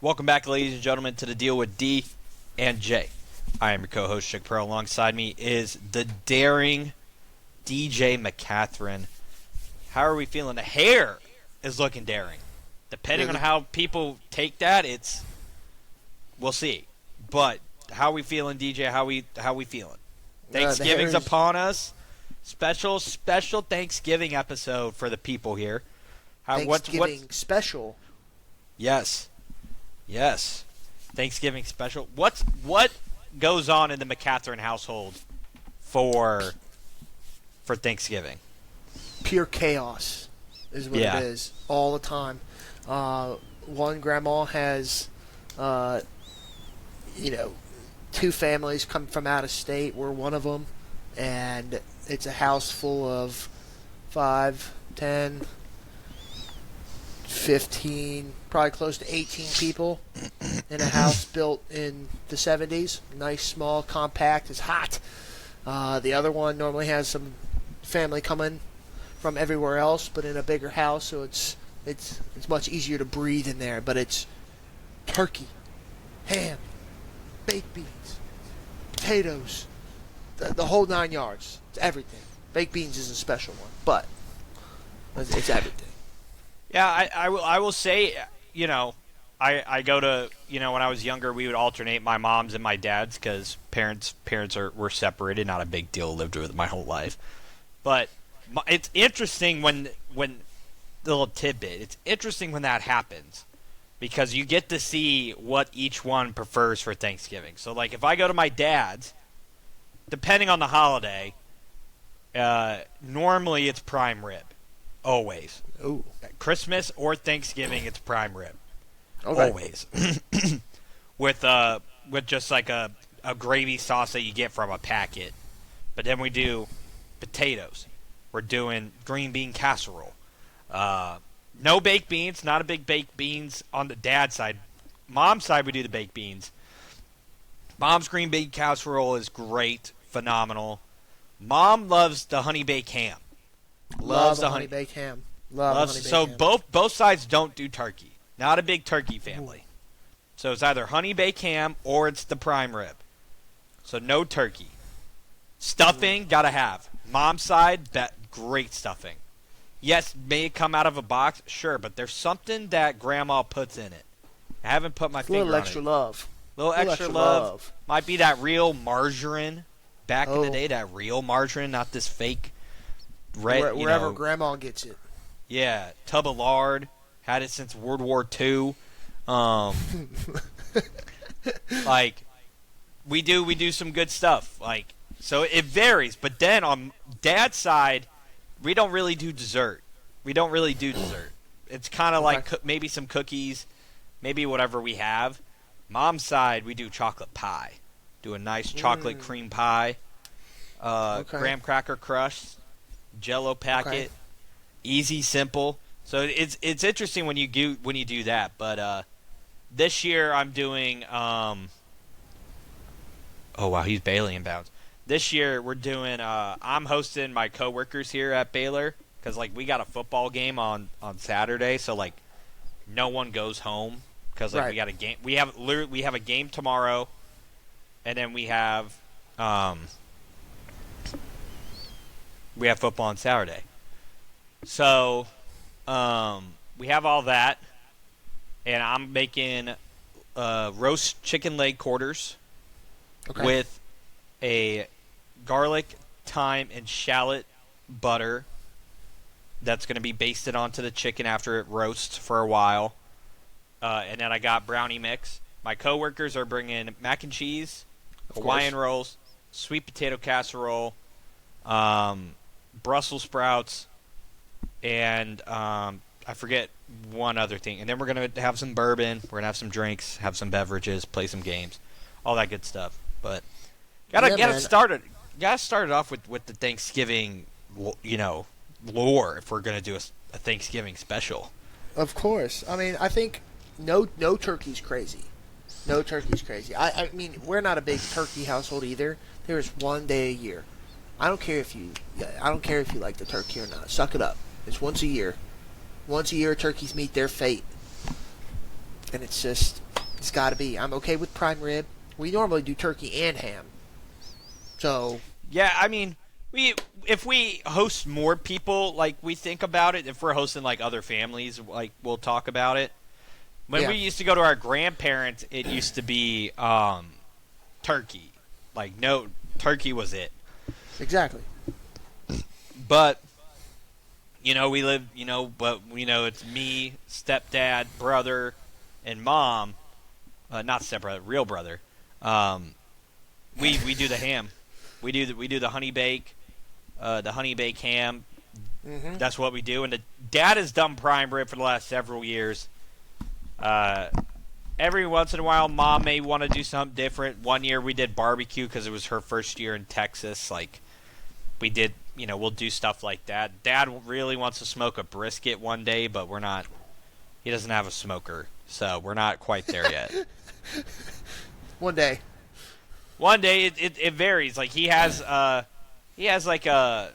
Welcome back, ladies and gentlemen, to the Deal with D and J. I am your co-host, Chick Pearl. Alongside me is the daring DJ McCatherine. How are we feeling? The hair is looking daring. Depending on how people take that, we'll see. But how are we feeling, DJ? How we feeling? Thanksgiving's upon us. Special Thanksgiving episode for the people here. Thanksgiving special. Yes. Thanksgiving special. What goes on in the McCatherine household for Thanksgiving? Pure chaos is what it is all the time. One grandma has, two families come from out of state. We're one of them, and it's a house full of 5, 10, 15, probably close to 18 people in a house built in the 70s. Nice, small, compact. It's hot. The other one normally has some family coming from everywhere else, but in a bigger house, so it's much easier to breathe in there. But it's turkey, ham, baked beans, potatoes, the whole 9 yards. It's everything. Baked beans is a special one, but it's everything. Yeah, I will say, I go to, when I was younger, we would alternate my mom's and my dad's because parents were separated. Not a big deal. Lived with my whole life, but it's interesting when the little tidbit. It's interesting when that happens because you get to see what each one prefers for Thanksgiving. So, like, if I go to my dad's, depending on the holiday, normally it's prime rib. Always. Ooh. Christmas or Thanksgiving, it's prime rib. Okay. Always. with just like a gravy sauce that you get from a packet. But then we do potatoes. We're doing green bean casserole. No baked beans. Not a big baked beans on the dad's side. Mom's side, we do the baked beans. Mom's green bean casserole is great. Phenomenal. Mom loves the honey baked ham. Loves the honey baked ham. So both sides don't do turkey. Not a big turkey family. So it's either honey baked ham or it's the prime rib. So no turkey. Stuffing, gotta have. Mom's side, great stuffing. Yes, may it come out of a box? Sure, but there's something that grandma puts in it. I haven't put my finger on it. A little extra love. Might be that real margarine. Back in the day, that real margarine, not this fake red. Wherever grandma gets it. Yeah, tub of lard. Had it since World War II. Like, we do some good stuff. Like, so it varies. But then on Dad's side, we don't really do dessert. It's kind of like maybe some cookies, maybe whatever we have. Mom's side, we do chocolate pie. Do a nice chocolate cream pie. Graham cracker crust. Jello packet. Easy, simple. So it's interesting when you do that. But this year I'm doing oh wow, he's Bailey inbounds. This year we're doing I'm hosting my coworkers here at Baylor because like we got a football game on Saturday, so like no one goes home because like we got a game. We have a game tomorrow, and then we have football on Saturday. So, we have all that, and I'm making roast chicken leg quarters with a garlic, thyme, and shallot butter that's going to be basted onto the chicken after it roasts for a while. And then I got brownie mix. My coworkers are bringing mac and cheese, Hawaiian rolls, sweet potato casserole, Brussels sprouts, and I forget one other thing. And then we're going to have some bourbon. We're going to have some drinks, have some beverages, play some games, all that good stuff. But gotta start it off with the Thanksgiving, lore if we're going to do a Thanksgiving special. Of course. I mean, I think no turkey's crazy. No turkey's crazy. I mean, we're not a big turkey household either. There's one day a year. I don't care if you like the turkey or not. Suck it up. It's once a year. Once a year, turkeys meet their fate, and it's just It's got to be. I'm okay with prime rib. We normally do turkey and ham. So Yeah, I mean, if we host more people, like we think about it. If we're hosting like other families, like we'll talk about it. When we used to go to our grandparents, it used to be turkey. Like no, turkey was it. exactly. But we live, but it's me, stepdad, brother, and mom. Not stepbrother, real brother. We do the ham. We do the honey bake ham. Mm-hmm. That's what we do. And the dad has done prime rib for the last several years. Every once in a while, mom may want to do something different. One year we did barbecue because it was her first year in Texas. Like we did, we'll do stuff like that. Dad really wants to smoke a brisket one day, but we're not. He doesn't have a smoker, so we're not quite there yet. One day. One day it varies. Like he has like a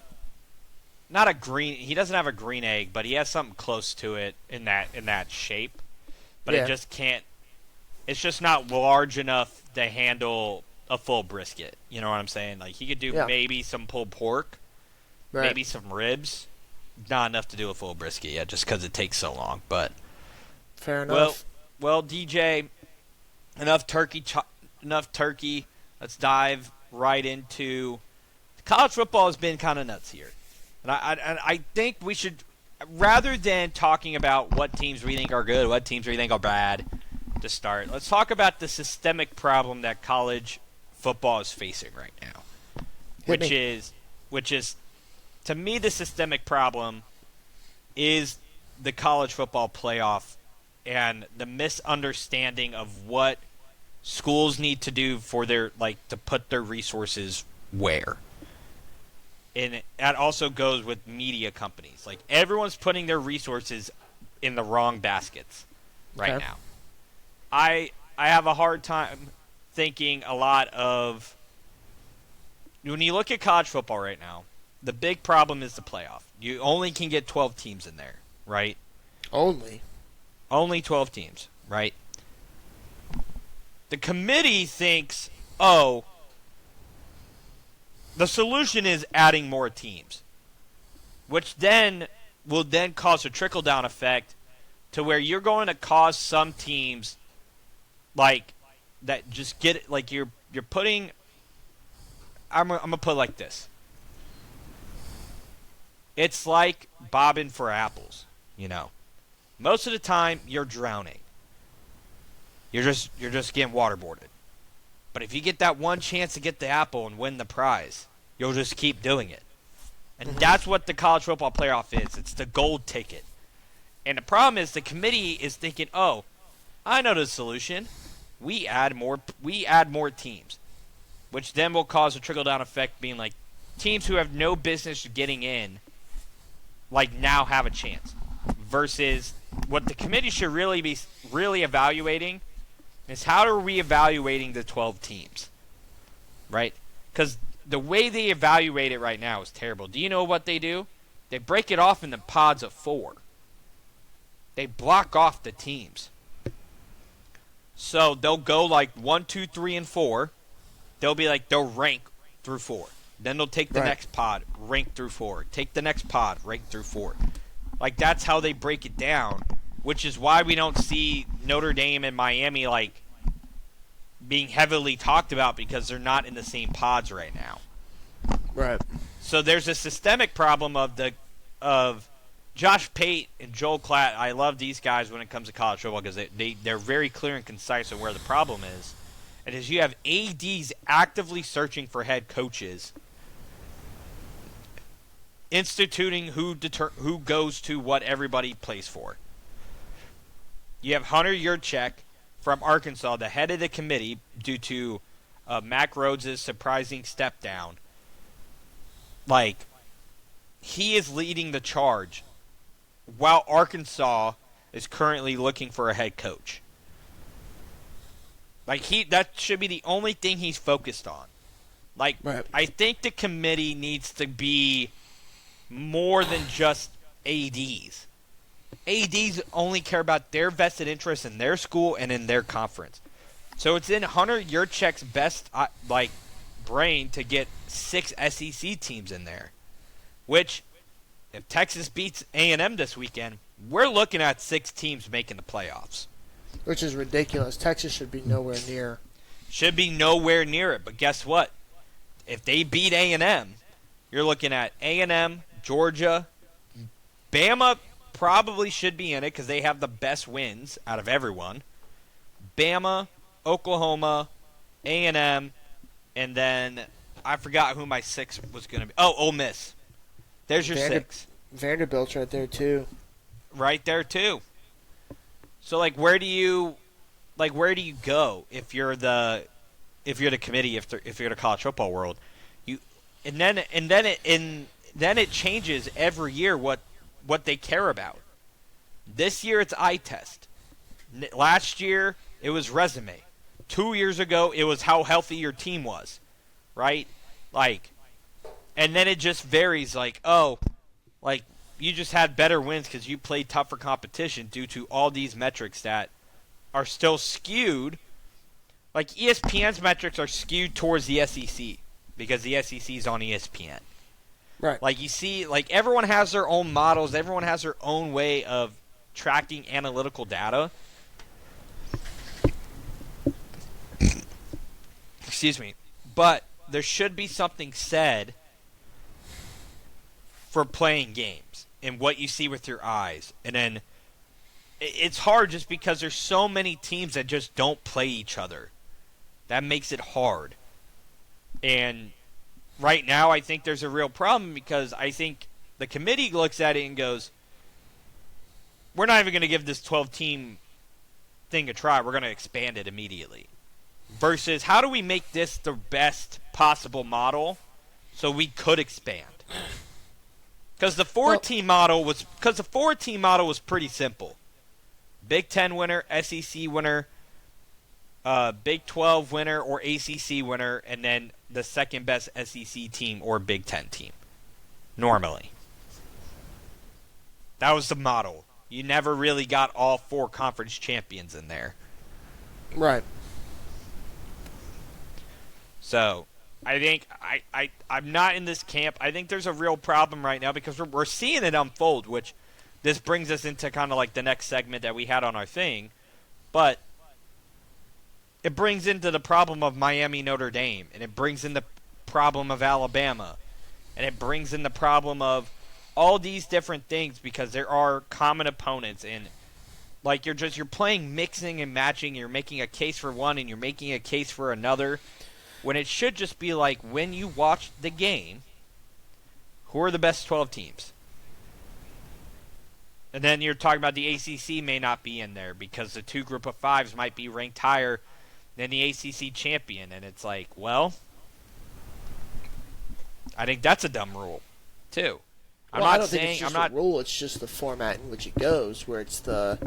not a green. He doesn't have a green egg, but he has something close to it in that shape. But it just can't. It's just not large enough to handle a full brisket. You know what I'm saying? Like he could do maybe some pulled pork, maybe some ribs. Not enough to do a full brisket yet, just because it takes so long. But fair enough. Well, DJ, enough turkey. Let's dive right into college football. Has been kind of nuts here, and I think we should, rather than talking about what teams we think are good, what teams we think are bad, to start, let's talk about the systemic problem that college football is facing right now, which is, to me, the systemic problem is the college football playoff and the misunderstanding of what schools need to do for their, to put their resources where. And that also goes with media companies. Like, everyone's putting their resources in the wrong baskets right now. I have a hard time thinking a lot of, when you look at college football right now, the big problem is the playoff. You only can get 12 teams in there, right? Only 12 teams, right? The committee thinks, the solution is adding more teams, which then will cause a trickle-down effect to where you're going to cause some teams that just get it, like you're putting. I'm gonna put it like this. It's like bobbing for apples, Most of the time, you're drowning. You're just getting waterboarded. But if you get that one chance to get the apple and win the prize, you'll just keep doing it. And that's what the college football playoff is. It's the gold ticket. And the problem is the committee is thinking, I know the solution. We add more teams, which then will cause a trickle-down effect, being like teams who have no business getting in, now have a chance. Versus what the committee should really be evaluating is how are we evaluating the 12 teams, right? Because the way they evaluate it right now is terrible. Do you know what they do? They break it off into pods of 4. They block off the teams. So they'll go 1, 2, 3, and 4. They'll be they'll rank through 4. Then they'll take the next pod, rank through 4. Take the next pod, rank through 4. That's how they break it down, which is why we don't see Notre Dame and Miami being heavily talked about, because they're not in the same pods right now. Right. So there's a systemic problem of Josh Pate and Joel Klatt. I love these guys when it comes to college football because they're very clear and concise on where the problem is. And as you have ADs actively searching for head coaches, instituting who goes to what everybody plays for. You have Hunter Yurchek from Arkansas, the head of the committee, due to Mac Rhodes' surprising step down. He is leading the charge while Arkansas is currently looking for a head coach. That should be the only thing he's focused on. I think the committee needs to be more than just ADs. ADs only care about their vested interest in their school and in their conference. So it's in Hunter Yurchek's best brain to get 6 SEC teams in there. Which, if Texas beats A&M this weekend, we're looking at 6 teams making the playoffs. Which is ridiculous. Texas should be nowhere near. Should be nowhere near it. But guess what? If they beat A&M, you're looking at A&M, Georgia, Bama probably should be in it because they have the best wins out of everyone. Bama, Oklahoma, A&M, and then I forgot who my 6 was going to be. Oh, Ole Miss. There's your 6. Vanderbilt's right there too. Right there too. So where do you go if you're the committee, if you're the college football world? Then it changes every year what they care about. This year it's eye test. Last year it was resume. 2 years ago it was how healthy your team was, right? And then it just varies. You just had better wins because you played tougher competition due to all these metrics that are still skewed. ESPN's metrics are skewed towards the SEC because the SEC is on ESPN. Right. You see, everyone has their own models. Everyone has their own way of tracking analytical data. Excuse me. But there should be something said for playing games and what you see with your eyes. And then it's hard just because there's so many teams that just don't play each other. That makes it hard. And right now I think there's a real problem because I think the committee looks at it and goes, we're not even going to give this 12-team thing a try. We're going to expand it immediately. Versus, how do we make this the best possible model so we could expand? Because the 4-team model was pretty simple. Big 10 winner, SEC winner, Big 12 winner or ACC winner, and then the second best SEC team or Big 10 team. Normally. That was the model. You never really got all 4 conference champions in there. Right. So, I think I'm not in this camp. I think there's a real problem right now because we're seeing it unfold, which this brings us into kind of the next segment that we had on our thing. But it brings into the problem of Miami, Notre Dame, and it brings in the problem of Alabama, and it brings in the problem of all these different things because there are common opponents, and you're playing mixing and matching. You're making a case for one, and you're making a case for another. When it should just be when you watch the game, who are the best 12 teams? And then you're talking about the ACC may not be in there because the 2 group of 5s might be ranked higher than the ACC champion. And it's well, I think that's a dumb rule, too. I don't think it's just a rule. It's just the format in which it goes, where it's the...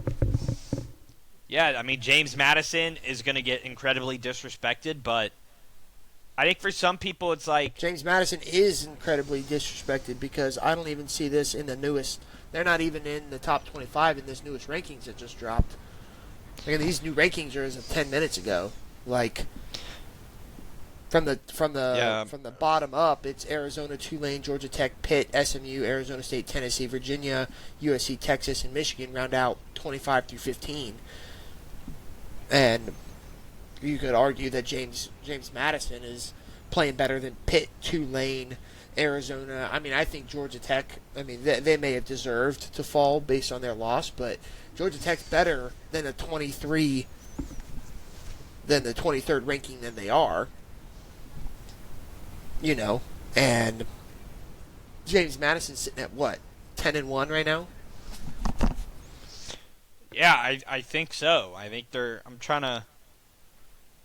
Yeah, I mean, James Madison is going to get incredibly disrespected, but I think for some people it's James Madison is incredibly disrespected because I don't even see this in the newest... They're not even in the top 25 in this newest rankings that just dropped. These new rankings are as of 10 minutes ago. From the bottom up, it's Arizona, Tulane, Georgia Tech, Pitt, SMU, Arizona State, Tennessee, Virginia, USC, Texas, and Michigan round out 25 through 15. And you could argue that James Madison is playing better than Pitt, Tulane, Arizona. I think Georgia Tech, they may have deserved to fall based on their loss, but Georgia Tech's better than the 23rd ranking than they are. And James Madison's sitting at what, 10-1 right now? Yeah, I think so. I think I'm trying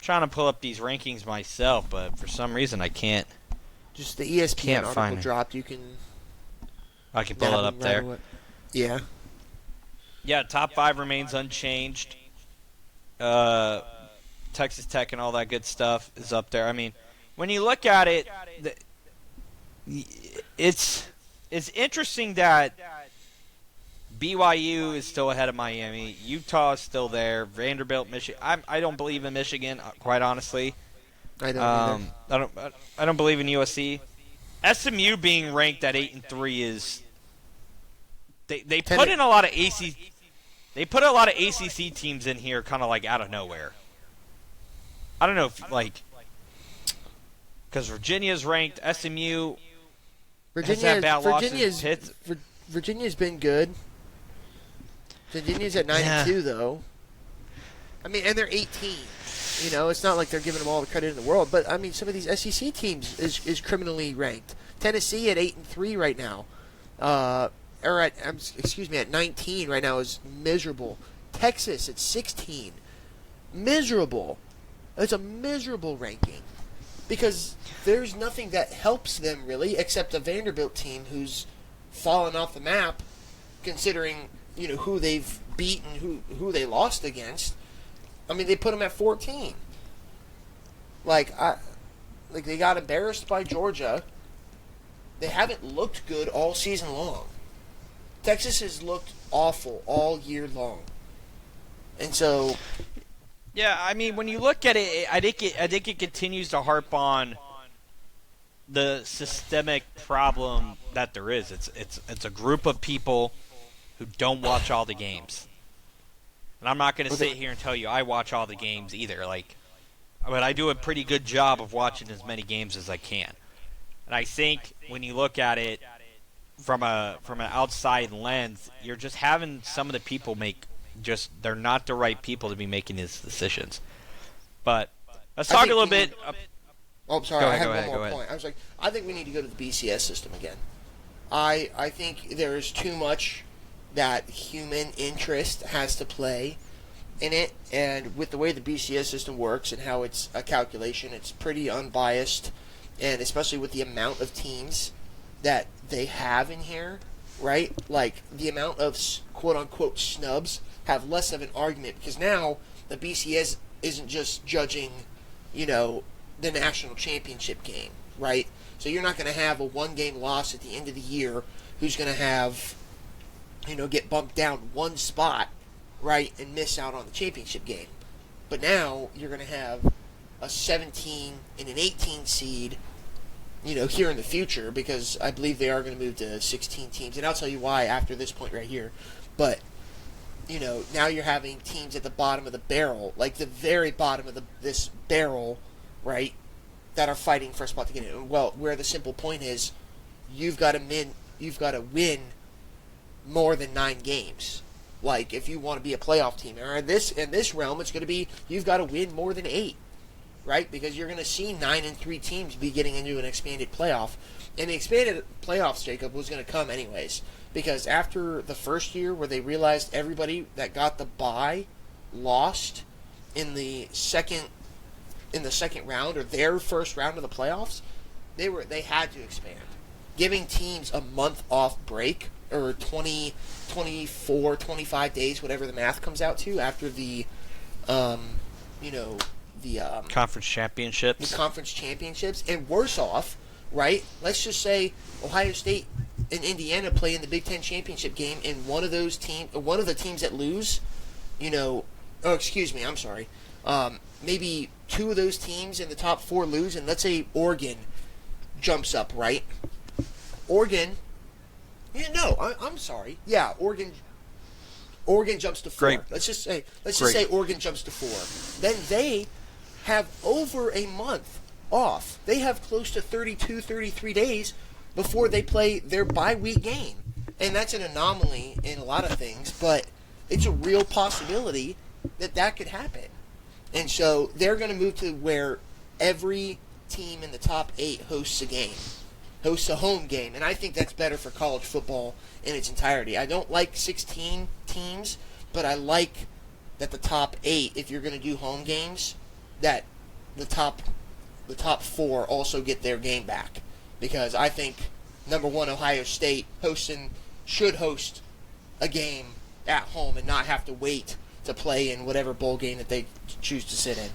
to pull up these rankings myself, but for some reason I can't. Just the ESPN article dropped. I can pull it up there. Yeah. Yeah, top 5 remains unchanged. Texas Tech and all that good stuff is up there. When you look at it, it's interesting that BYU is still ahead of Miami. Utah is still there. Vanderbilt, Michigan. I don't believe in Michigan, quite honestly. I don't either. I don't believe in USC. SMU being ranked at 8-3 is they put in a lot of ACC teams in here, kind of like out of nowhere. I don't know if because Virginia's ranked, SMU has had bad losses. Virginia's been good. Virginia's at 9-2 though. I mean, and they're 18. You know, it's not like they're giving them all the credit in the world, but I mean, some of these SEC teams is criminally ranked. Tennessee at 8-3 right now, at 19 right now is miserable. Texas at 16, miserable. It's a miserable ranking because there's nothing that helps them really, except a Vanderbilt team who's fallen off the map, considering who they've beaten, who they lost against. I mean, they put them at 14. They got embarrassed by Georgia. They haven't looked good all season long. Texas has looked awful all year long. And so, yeah, I mean, when you look at it, I think it continues to harp on the systemic problem that there is. It's a group of people who don't watch all the games. And I'm not going to sit here and tell you I watch all the games either. But I do a pretty good job of watching as many games as I can. And I think when you look at it from an outside lens, you're just having some of the people they're not the right people to be making these decisions. But let's talk a little bit. Oh, sorry, I had one more point. I think we need to go to the BCS system again. I think there is too much that human interest has to play in it, and with the way the BCS system works and how it's a calculation, it's pretty unbiased, and especially with the amount of teams that they have in here, right? Like, the amount of quote-unquote snubs have less of an argument, because now the BCS isn't just judging, the national championship game, right? So you're not going to have a one-game loss at the end of the year who's going to have get bumped down one spot, right, and miss out on the championship game. But now you're going to have a 17 and an 18 seed, here in the future, because I believe they are going to move to 16 teams. And I'll tell you why after this point right here. But, now you're having teams at the bottom of the barrel, like the very bottom of this barrel, right, that are fighting for a spot to get in. Well, where the simple point is, you've got to win more than 9 games. Like, if you want to be a playoff team. Or in this realm, it's going to be you've got to win more than 8, right? Because you're going to see 9-3 teams be getting into an expanded playoff. And the expanded playoffs, Jacob, was going to come anyways. Because after the first year where they realized everybody that got the bye lost in the second round, or their first round of the playoffs, they had to expand. Giving teams a month off break, or 20, 24, 25 days, whatever the math comes out to, after the conference championships. The conference championships, and worse off, right? Let's just say Ohio State and Indiana play in the Big Ten championship game, and one of the teams that lose, maybe 2 of those teams in the top 4 lose, and let's say Oregon jumps up, right? I'm sorry. Yeah, Oregon jumps to 4. Great. Let's just say Oregon jumps to 4. Then they have over a month off. They have close to 32, 33 days before they play their bye week game. And that's an anomaly in a lot of things, but it's a real possibility that could happen. And so they're going to move to where every team in the top 8 hosts a home game, and I think that's better for college football in its entirety. I don't like 16 teams, but I like that the top 8, if you're going to do home games, that the top 4 also get their game back. Because I think, number one, Ohio State should host a game at home and not have to wait to play in whatever bowl game that they choose to sit in.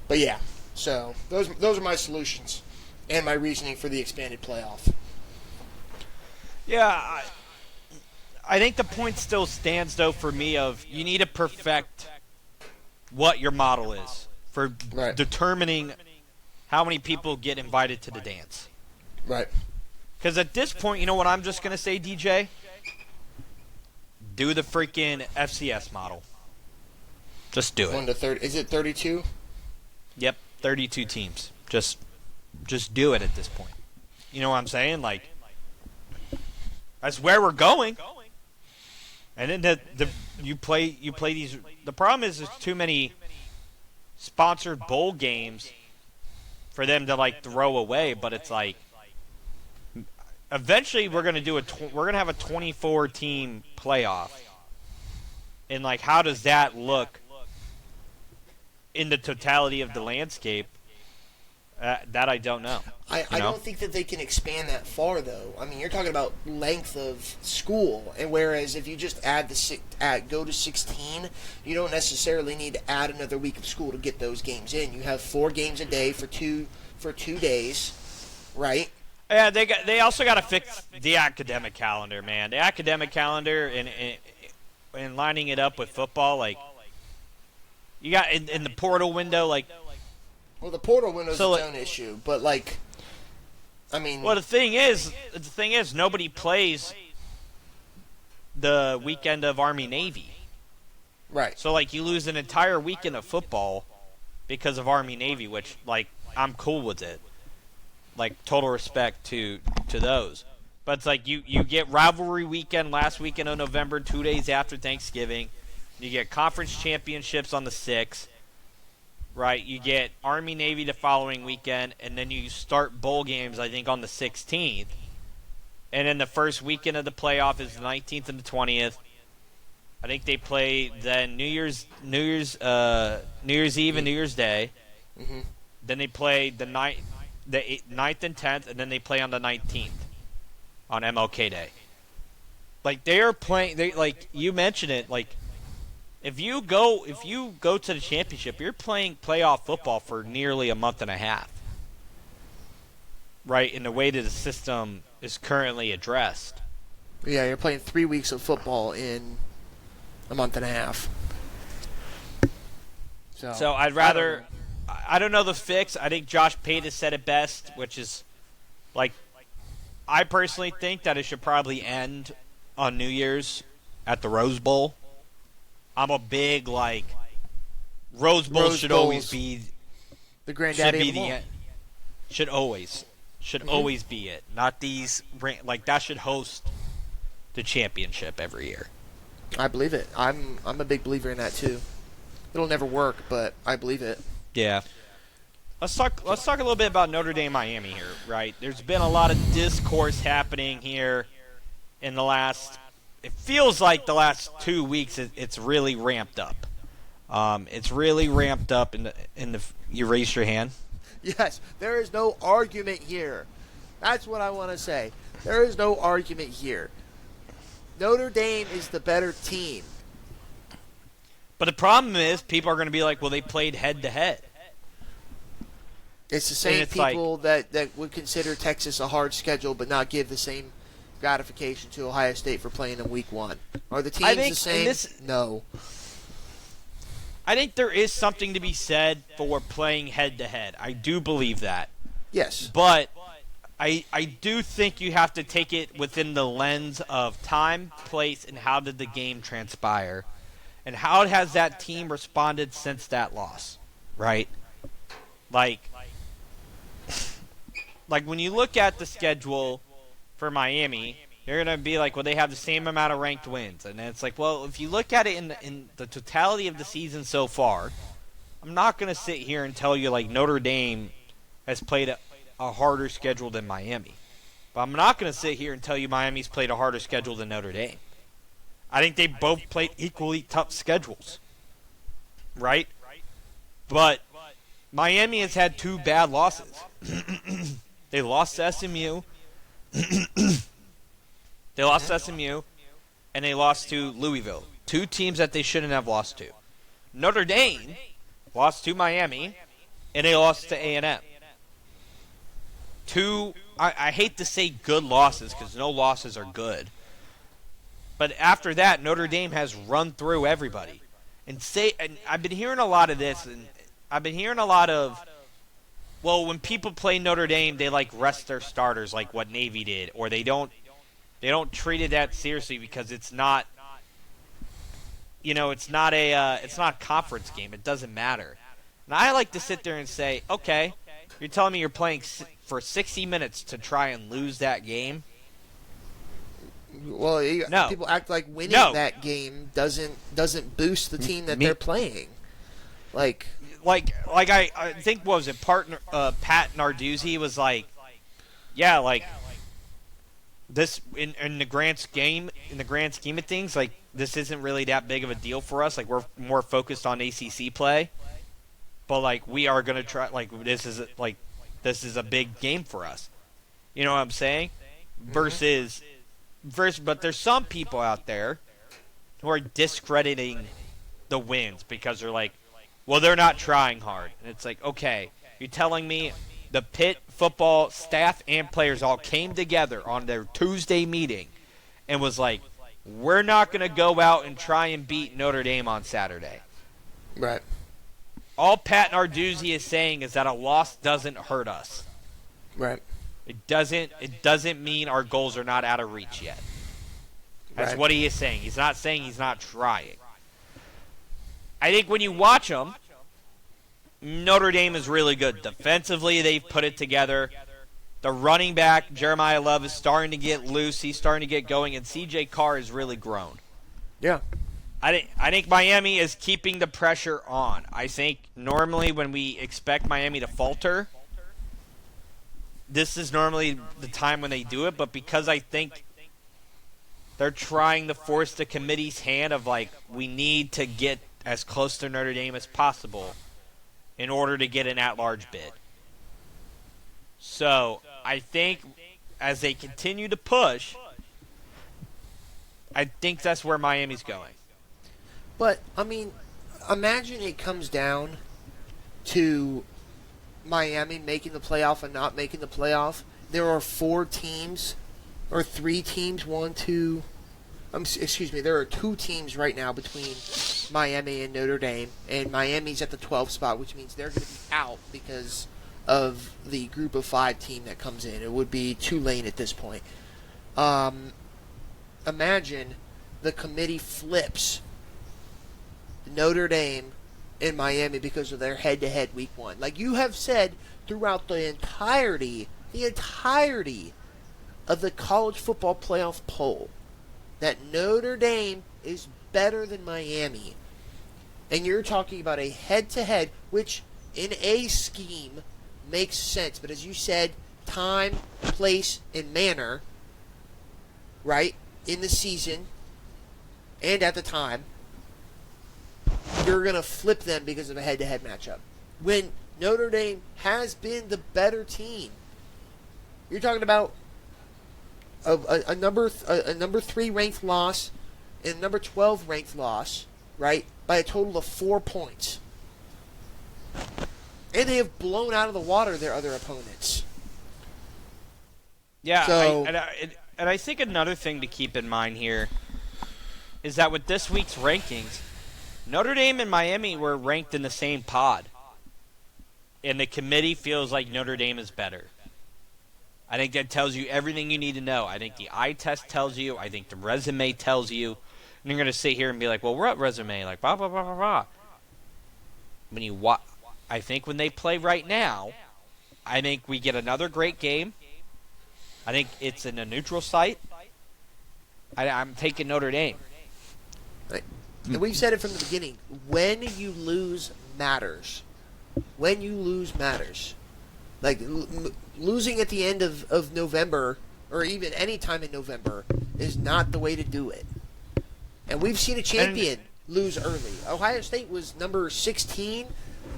But yeah, so those are my solutions and my reasoning for the expanded playoff. Yeah, I think the point still stands, though, for me of you need to perfect what your model is for determining how many people get invited to the dance. Right. Because at this point, you know what I'm just going to say, DJ? Do the freaking FCS model. Just do it. 1 to 30. Is it 32? Yep, 32 teams. Just do it at this point. You know what I'm saying? Like, that's where we're going. And then you play these. The problem is there's too many sponsored bowl games for them to like throw away. But it's like, eventually we're gonna have a 24 team playoff, and like, how does that look in the totality of the landscape? That I don't know. I don't think that they can expand that far, though. I mean, you're talking about length of school, and whereas if you just go to 16, you don't necessarily need to add another week of school to get those games in. You have 4 games a day for 2 days, right? Yeah, they also got to fix the academic calendar, man. The academic calendar and lining it up with football, like you got in the portal window, like. Well, the portal window's its own issue, but like, I mean. Well, the thing is, nobody plays the weekend of Army-Navy. Right. So like, you lose an entire weekend of football because of Army-Navy, which like I'm cool with it. Like, total respect to those. But it's like you get rivalry weekend last weekend of November, 2 days after Thanksgiving. You get conference championships on the 6th. Right, you get Army-Navy the following weekend, and then you start bowl games, I think, on the 16th. And then the first weekend of the playoff is the 19th and the 20th. I think they play then New Year's Eve and New Year's Day. Mm-hmm. Then they play the 9th and 10th, and then they play on the 19th on MLK Day. Like, they are playing, like you mentioned it, like, If you go to the championship, you're playing playoff football for nearly a month and a half, right? In the way that the system is currently addressed. Yeah, you're playing 3 weeks of football in a month and a half. So I'd rather. I don't know the fix. I think Josh Pate has said it best, which is, like, I personally think that it should probably end on New Year's at the Rose Bowl. I'm a big, like, Rose Bowl should always be the granddaddy of them all. Should always be it. Not these, like, that should host the championship every year. I believe it. I'm a big believer in that too. It'll never work, but I believe it. Yeah. Let's talk a little bit about Notre Dame Miami here, right? There's been a lot of discourse happening here in the last. It feels like the last 2 weeks it's really ramped up. It's really ramped up in the. You raised your hand. Yes, there is no argument here. That's what I want to say. There is no argument here. Notre Dame is the better team. But the problem is, people are going to be like, well, they played head to head. It's the same people that would consider Texas a hard schedule, but not give the same gratification to Ohio State for playing in week 1. Are the teams the same? No. I think there is something to be said for playing head-to-head. I do believe that. Yes. But I do think you have to take it within the lens of time, place, and how did the game transpire. And how has that team responded since that loss, right? Like when you look at the schedule for Miami, you're going to be like, well, they have the same amount of ranked wins. And it's like, well, if you look at it in the totality of the season so far, I'm not going to sit here and tell you, like, Notre Dame has played a harder schedule than Miami. But I'm not going to sit here and tell you Miami's played a harder schedule than Notre Dame. I think they both played equally tough schedules, right? But Miami has had 2 bad losses. They lost to SMU. They lost to SMU, and they lost to Louisville. 2 teams that they shouldn't have lost to. Notre Dame lost to Miami, and they lost to A&M. 2, I hate to say good losses because no losses are good. But after that, Notre Dame has run through everybody. And I've been hearing a lot of this, and I've been hearing a lot of, well, when people play Notre Dame, they like rest their starters, like what Navy did, or they don't treat it that seriously because it's not, it's not a conference game. It doesn't matter. And I like to sit there and say, okay, you're telling me you're playing for 60 minutes to try and lose that game? Well, No. people act like winning No. that game doesn't boost the team that they're playing. Like I think, what was it, Pat Narduzzi was like, yeah, like this in the grand scheme of things, like this isn't really that big of a deal for us. Like we're more focused on ACC play, but like we are gonna try. Like this is a big game for us. You know what I'm saying? Versus, but there's some people out there who are discrediting the wins because they're like, well, they're not trying hard. And it's like, okay, you're telling me the Pitt football staff and players all came together on their Tuesday meeting and was like, we're not going to go out and try and beat Notre Dame on Saturday. Right. All Pat Narduzzi is saying is that a loss doesn't hurt us. Right. It doesn't mean our goals are not out of reach yet. That's what he is saying. He's not saying he's not trying. I think when you watch them, Notre Dame is really good. Defensively, they've put it together. The running back, Jeremiah Love, is starting to get loose. He's starting to get going, and C.J. Carr has really grown. Yeah. I think Miami is keeping the pressure on. I think normally when we expect Miami to falter, this is normally the time when they do it, but because I think they're trying to force the committee's hand of like, we need to get as close to Notre Dame as possible in order to get an at-large bid. So I think as they continue to push, I think that's where Miami's going. But, I mean, imagine it comes down to Miami making the playoff and not making the playoff. There are 4 teams, or 3 teams, there are 2 teams right now between Miami and Notre Dame, and Miami's at the 12th spot, which means they're going to be out because of the group of 5 team that comes in. It would be Tulane at this point. Imagine the committee flips Notre Dame and Miami because of their head-to-head week 1. Like you have said throughout the entirety of the college football playoff poll, that Notre Dame is better than Miami. And you're talking about a head-to-head, which in a scheme makes sense. But as you said, time, place, and manner, right, in the season and at the time, you're going to flip them because of a head-to-head matchup. When Notre Dame has been the better team, you're talking about a number 3 ranked loss and a number 12 ranked loss, right, by a total of 4 points. And they have blown out of the water their other opponents. Yeah, so, and I think another thing to keep in mind here is that with this week's rankings, Notre Dame and Miami were ranked in the same pod. And the committee feels like Notre Dame is better. I think that tells you everything you need to know. I think the eye test tells you. I think the resume tells you. And you're going to sit here and be like, well, what resume? Like, blah, blah, blah, blah, blah. I think when they play right now, I think we get another great game. I think it's in a neutral site. I'm taking Notre Dame. And we've said it from the beginning. When you lose matters. When you lose matters. Like, losing at the end of November, or even any time in November, is not the way to do it. And we've seen a champion lose early. Ohio State was number 16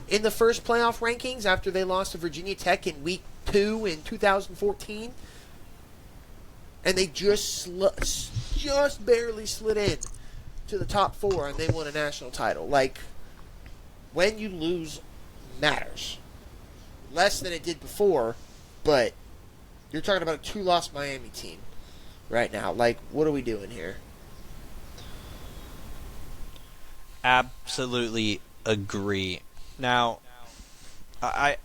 in the first playoff rankings after they lost to Virginia Tech in week 2 in 2014. And they just barely slid in to the top 4, and they won a national title. Like, when you lose matters. Less than it did before, but you're talking about a 2-loss Miami team right now. Like, what are we doing here? absolutely agree. Now, I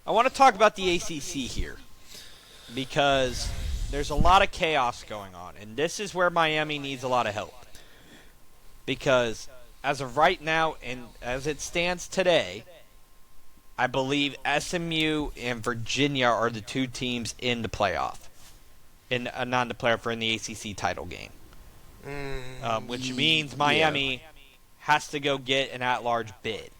want to talk about the ACC here because there's a lot of chaos going on, and this is where Miami needs a lot of help. Because as of right now, and as it stands today, I believe SMU and Virginia are the two teams in the playoff. Not in the playoff, or in the ACC title game. Which means Miami has to go get an at-large bid.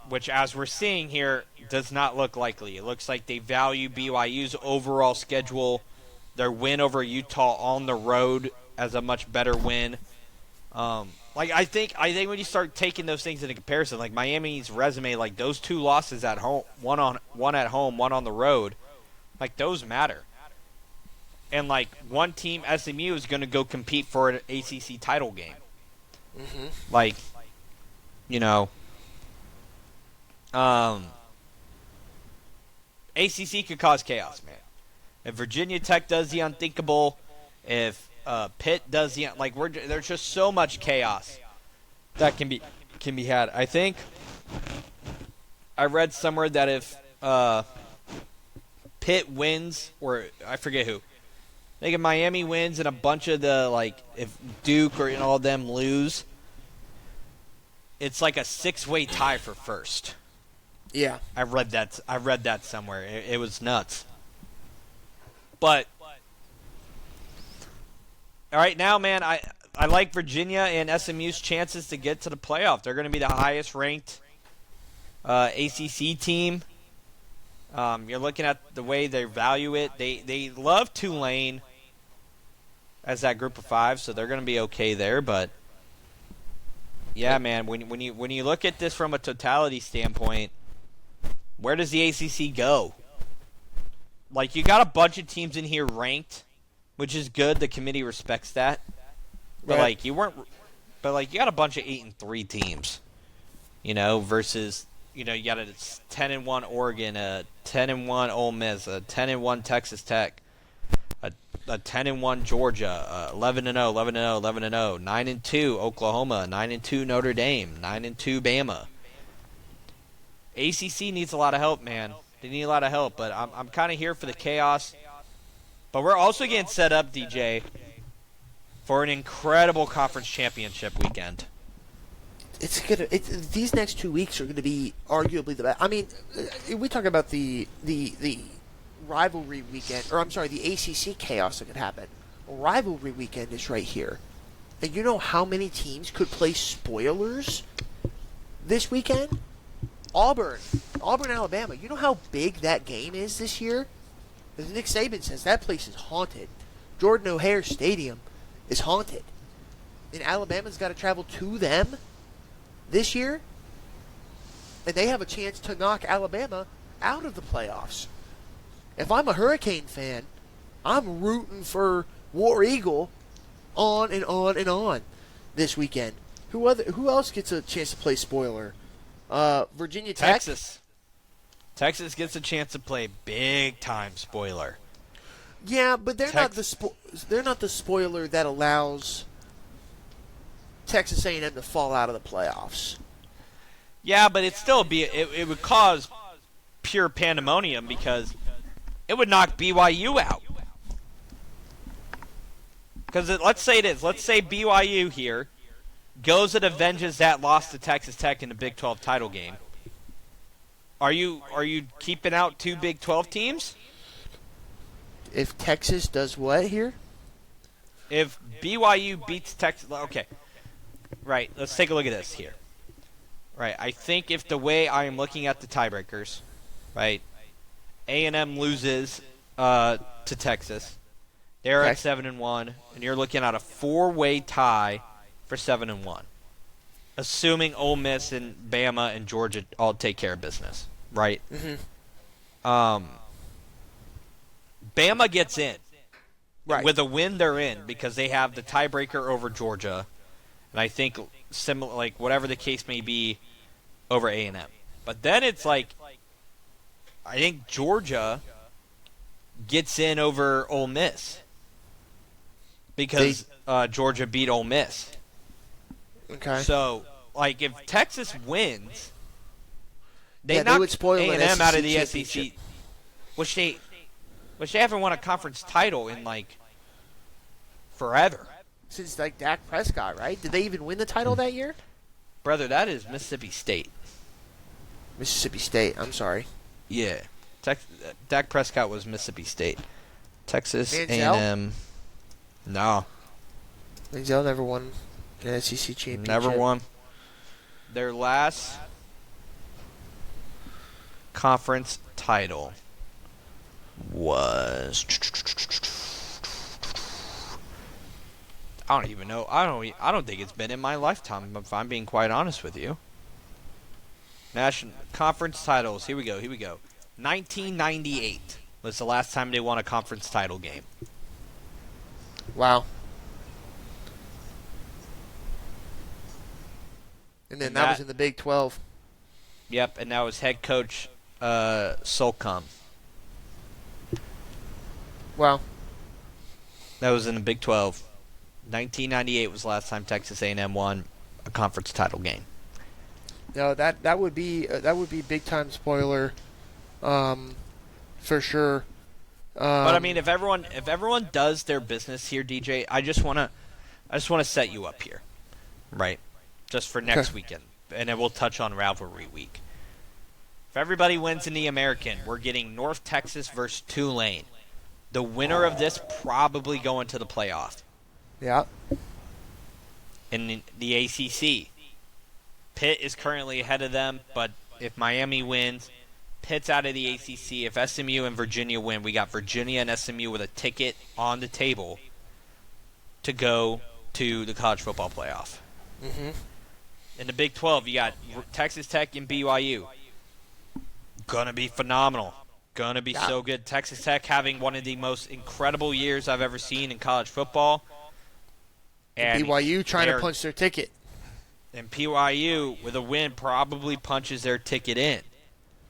Which, as we're seeing here, does not look likely. It looks like they value BYU's overall schedule, their win over Utah on the road, as a much better win. I think when you start taking those things into comparison, like Miami's resume, like those two losses at home, one at home, one on the road, like those matter. And like one team, SMU, is going to go compete for an ACC title game. Mm-hmm. Like, you know, ACC could cause chaos, man. If Virginia Tech does the unthinkable, if Pitt does the there's just so much chaos that can be had. I think I read somewhere that if Pitt wins, or I forget who, I think if Miami wins and a bunch of if Duke or all of them lose, it's like a 6-way tie for first. Yeah, I read that somewhere. It was nuts. But all right, now, man, I like Virginia and SMU's chances to get to the playoff. They're going to be the highest ranked ACC team. You're looking at the way they value it. They love Tulane as that group of 5, so they're going to be okay there. But yeah, man, when you look at this from a totality standpoint, where does the ACC go? Like, you got a bunch of teams in here ranked, which is good. The committee respects that. But right. you got a bunch of 8-3 teams, versus, you got a 10-1 Oregon, a 10-1 Ole Miss, a 10-1 Texas Tech, a 10-1 Georgia, 11-0, 11-0, 11-0, 9-2 Oklahoma, 9-2 Notre Dame, 9-2 Bama. ACC needs a lot of help, man. They need a lot of help, but I'm kind of here for the chaos. But we're also getting set up, DJ, for an incredible conference championship weekend. These next 2 weeks are gonna be arguably the best. I mean, we talk about the rivalry weekend, or I'm sorry, the ACC chaos that could happen. Rivalry weekend is right here, and you know how many teams could play spoilers this weekend? Auburn, Alabama. You know how big that game is this year? As Nick Saban says, that place is haunted. Jordan O'Hare Stadium is haunted. And Alabama's got to travel to them this year. And they have a chance to knock Alabama out of the playoffs. If I'm a Hurricane fan, I'm rooting for War Eagle on and on and on this weekend. Who else gets a chance to play spoiler? Virginia Tech? Texas gets a chance to play big time spoiler. Yeah, but they're not the spoiler that allows Texas A&M to fall out of the playoffs. Yeah, but it would cause pure pandemonium because it would knock BYU out. Because let's say BYU here goes and avenges that loss to Texas Tech in the Big 12 title game. Are you keeping out 2 Big 12 teams? If Texas does what here? If BYU beats Texas, okay, right. Let's take a look at this here. Right, I think if the way I am looking at the tiebreakers, right, A&M loses to Texas, they're at 7-1, and you're looking at a 4-way tie for 7-1, assuming Ole Miss and Bama and Georgia all take care of business, right? Mm-hmm. Bama gets in. Right. With a win, they're in because they have the tiebreaker over Georgia, and I think similar, like whatever the case may be, over A&M. But then it's like, I think Georgia gets in over Ole Miss because Georgia beat Ole Miss. Okay. So, like, if Texas wins, they they would knock spoil an A&M out of SEC the championship. SEC, which they haven't won a conference title in like forever. Since like Dak Prescott, right? Did they even win the title that year? Brother, that is Mississippi State. Mississippi State. I'm sorry. Yeah, Dak Prescott was Mississippi State. Texas Manziel? A&M, no, Manziel never won an SEC championship. never won. Their last conference title was, I don't even know. I don't think it's been in my lifetime, if I'm being quite honest with you. National conference titles. Here we go. 1998 was the last time they won a conference title game. Wow. And then that was in the Big 12. Yep, and that was head coach Solcom. Wow. That was in the Big 12. 1998 was the last time Texas A&M won a conference title game. No, that would be big time spoiler, for sure. But I mean, if everyone does their business here, DJ, I just wanna set you up here, right? Just for next weekend, and then we'll touch on Rivalry Week. If everybody wins in the American, we're getting North Texas versus Tulane. The winner of this probably going to the playoff. Yeah. In the ACC, Pitt is currently ahead of them, but if Miami wins, Pitt's out of the ACC. If SMU and Virginia win, we got Virginia and SMU with a ticket on the table to go to the college football playoff. Mm-hmm. In the Big 12, you got Texas Tech and BYU. Gonna be phenomenal. Gonna be so good. Texas Tech having one of the most incredible years I've ever seen in college football. And BYU trying to punch their ticket. And BYU, with a win, probably punches their ticket in.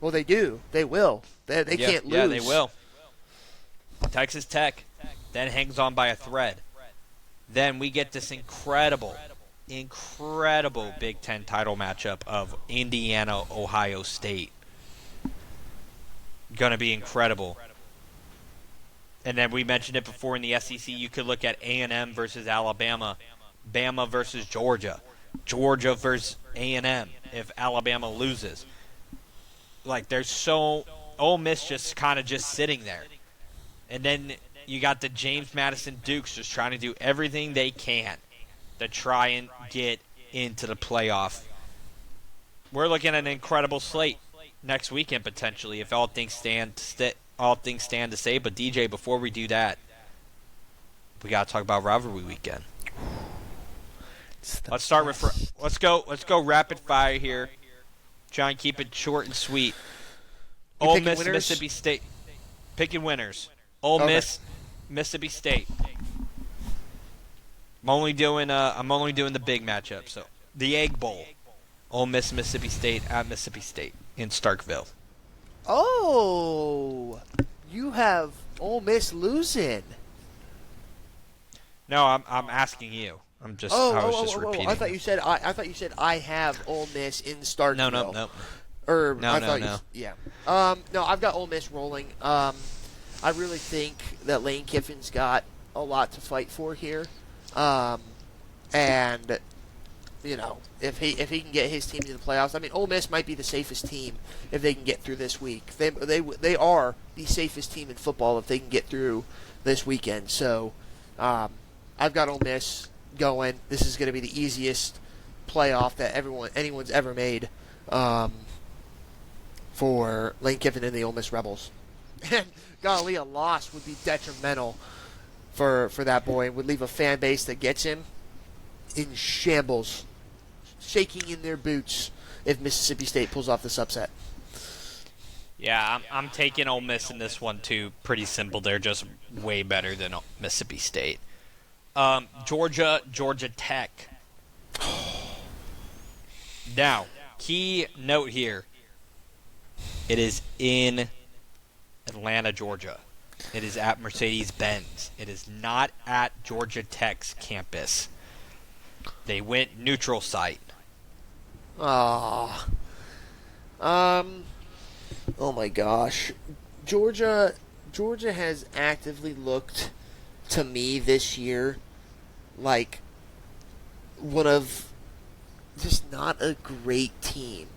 Well, they do. They will. They can't lose. Yeah, they will. Texas Tech then hangs on by a thread. Then we get this incredible Big Ten title matchup of Indiana-Ohio State. Going to be incredible. And then we mentioned it before in the SEC. You could look at A&M versus Alabama, Bama versus Georgia, Georgia versus A&M if Alabama loses. Like, there's so Ole Miss just kind of just sitting there. And then you got the James Madison Dukes just trying to do everything they can to try and get into the playoff. We're looking at an incredible slate next weekend potentially if all things stand to say. But DJ, before we do that, we gotta talk about Rivalry Weekend. Let's start with let's go rapid fire here. Try and keep it short and sweet. Ole Miss, winners? Mississippi State. Picking winners. Ole Miss, Mississippi State. I'm only doing the big matchup. So the Egg Bowl. Ole Miss, Mississippi State at Mississippi State in Starkville. Oh, you have Ole Miss losing. No, I'm asking you. I was just repeating. I thought you said I have Ole Miss in Starkville. No. Yeah. No, I've got Ole Miss rolling. I really think that Lane Kiffin's got a lot to fight for here, and you know, if he can get his team to the playoffs, I mean, Ole Miss might be the safest team if they can get through this week. They are the safest team in football if they can get through this weekend. So, I've got Ole Miss going. This is going to be the easiest playoff that anyone's ever made for Lane Kiffin and the Ole Miss Rebels. And golly, a loss would be detrimental for that boy and would leave a fan base that gets him in shambles, shaking in their boots if Mississippi State pulls off this upset. Yeah, I'm taking Ole Miss in this one too. Pretty simple. They're just way better than Mississippi State. Georgia Tech. Now, key note here. It is in Atlanta, Georgia. It is at Mercedes-Benz. It is not at Georgia Tech's campus. They went neutral site. Oh. Oh my gosh. Georgia has actively looked to me this year like one of just not a great team.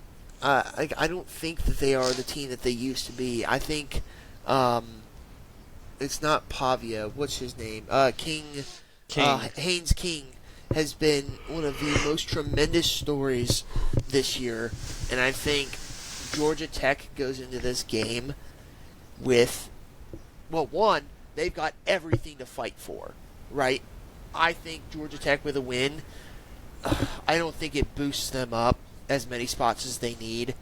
I don't think that they are the team that they used to be. I think it's not Pavia. What's his name? King. Haynes King has been one of the most tremendous stories this year, and I think Georgia Tech goes into this game with, well, one, they've got everything to fight for, right? I think Georgia Tech with a win, I don't think it boosts them up as many spots as they need,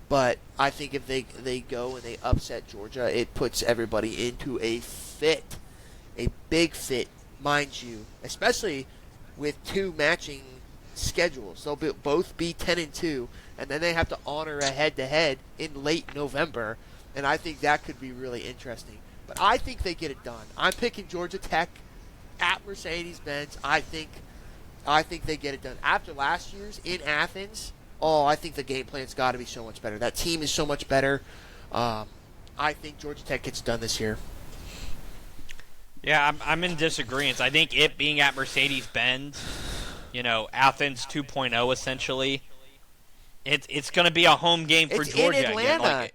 but I think if they go and they upset Georgia, it puts everybody into a fit, a big fit, mind you, especially with two matching schedules. They'll both be 10-2, and then they have to honor a head-to-head in late November, and I think that could be really interesting. But I think they get it done. I'm picking Georgia Tech at Mercedes-Benz. I think they get it done. After last year's in Athens, I think the game plan's got to be so much better. That team is so much better. I think Georgia Tech gets it done this year. Yeah, I'm in disagreement. I think it being at Mercedes-Benz, Athens 2.0 essentially, it's going to be a home game for Georgia. It's in Atlanta.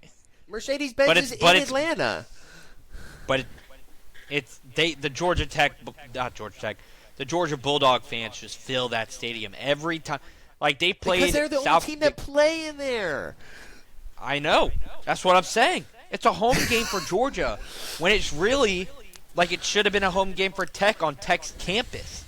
Mercedes-Benz is in Atlanta. But the Georgia Bulldog fans just fill that stadium every time. Like they played because they're the only team that play in there. I know. That's what I'm saying. It's a home game for Georgia when it's really like it should have been a home game for Tech on Tech's campus.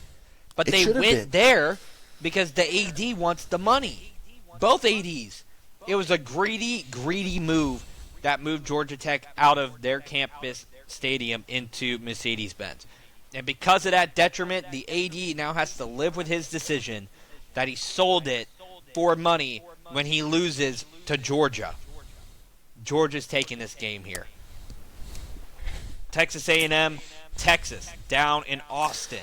But they went there because the AD wants the money. Both ADs. It was a greedy move that moved Georgia Tech out of their campus stadium into Mercedes-Benz. And because of that detriment, the AD now has to live with his decision that he sold it for money when he loses to Georgia. Georgia's taking this game here. Texas A&M, Texas, down in Austin.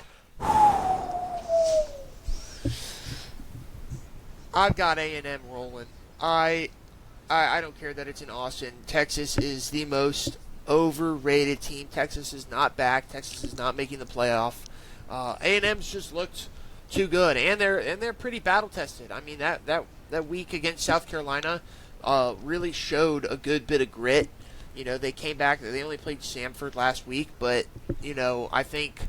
I've got A&M rolling. I don't care that it's in Austin. Texas is the most overrated team. Texas is not back. Texas is not making the playoff. A&M's just looked too good, and they're pretty battle tested. I mean that week against South Carolina really showed a good bit of grit. They came back. They only played Samford last week, but I think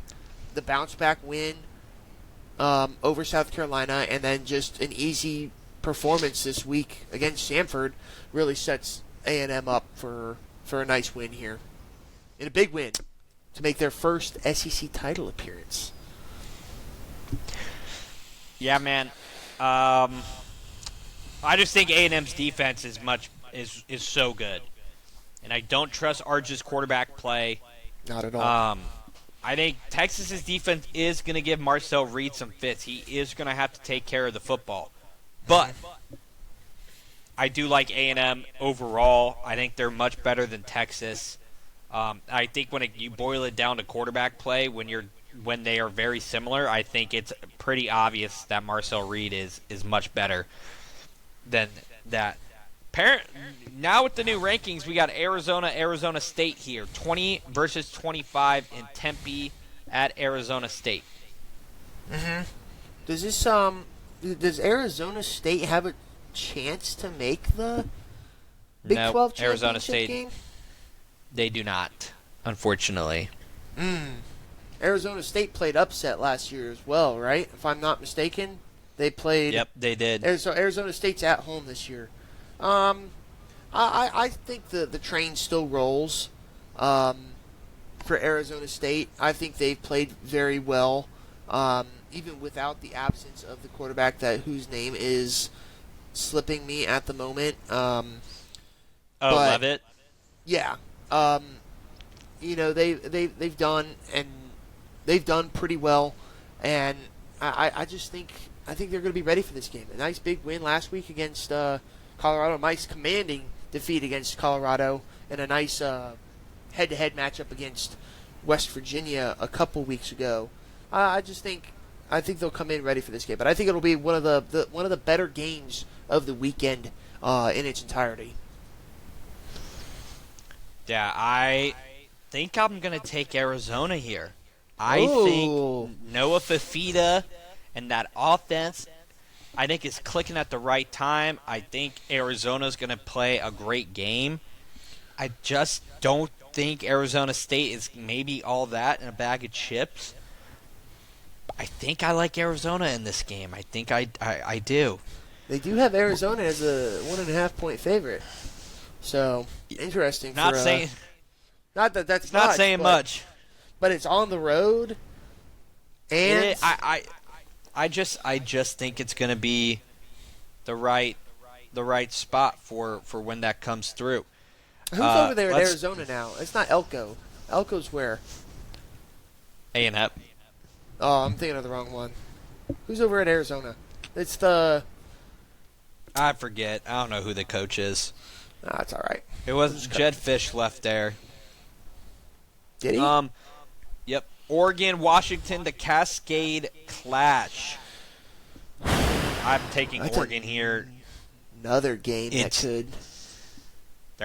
the bounce back win over South Carolina, and then just an easy performance this week against Samford really sets A&M up for a nice win here, and a big win to make their first SEC title appearance. Yeah, man. I just think A&M's defense is so good, and I don't trust Arch's quarterback play. Not at all. I think Texas's defense is going to give Marcel Reed some fits. He is going to have to take care of the football, but I do like A&M overall. I think they're much better than Texas. I think when you boil it down to quarterback play, when they are very similar, I think it's pretty obvious that Marcel Reed is much better than that. Now with the new rankings, we got Arizona State here, 20 versus 25 in Tempe at Arizona State. Mm-hmm. Does Arizona State have a chance to make the Big 12 championship Arizona State game? They do not, unfortunately. Arizona State played upset last year as well, right? If I'm not mistaken, they played. Yep, they did. So Arizona State's at home this year. I think the train still rolls for Arizona State. I think they've played very well, even without the absence of the quarterback whose name is slipping me at the moment. Levitt? Yeah. They've done pretty well, and I think they're going to be ready for this game. A nice big win last week against Colorado, a nice commanding defeat against Colorado, and a nice head-to-head matchup against West Virginia a couple weeks ago. I just think I think they'll come in ready for this game. But I think it'll be one of the better games of the weekend in its entirety. Yeah, I think I'm going to take Arizona here. I Ooh. think Noah Fafita and that offense, I think is clicking at the right time. I think Arizona's going to play a great game. I just don't think Arizona State is maybe all that in a bag of chips. I think I like Arizona in this game. I think I do. They do have Arizona as a 1.5-point favorite. So, interesting. Not for, saying. Not that that's Not much, saying much. But it's on the road. And I just think it's going to be the right spot for when that comes through. who's over there in Arizona now? It's not Elko. Elko's where? A&M. Oh, I'm thinking of the wrong one. Who's over at Arizona? It's the... I forget. I don't know who the coach is. Nah, it's all right. It wasn't Jed Fish left there. Did he? Yep. Oregon, Washington, the Cascade Clash. I'm taking Oregon here. Another game that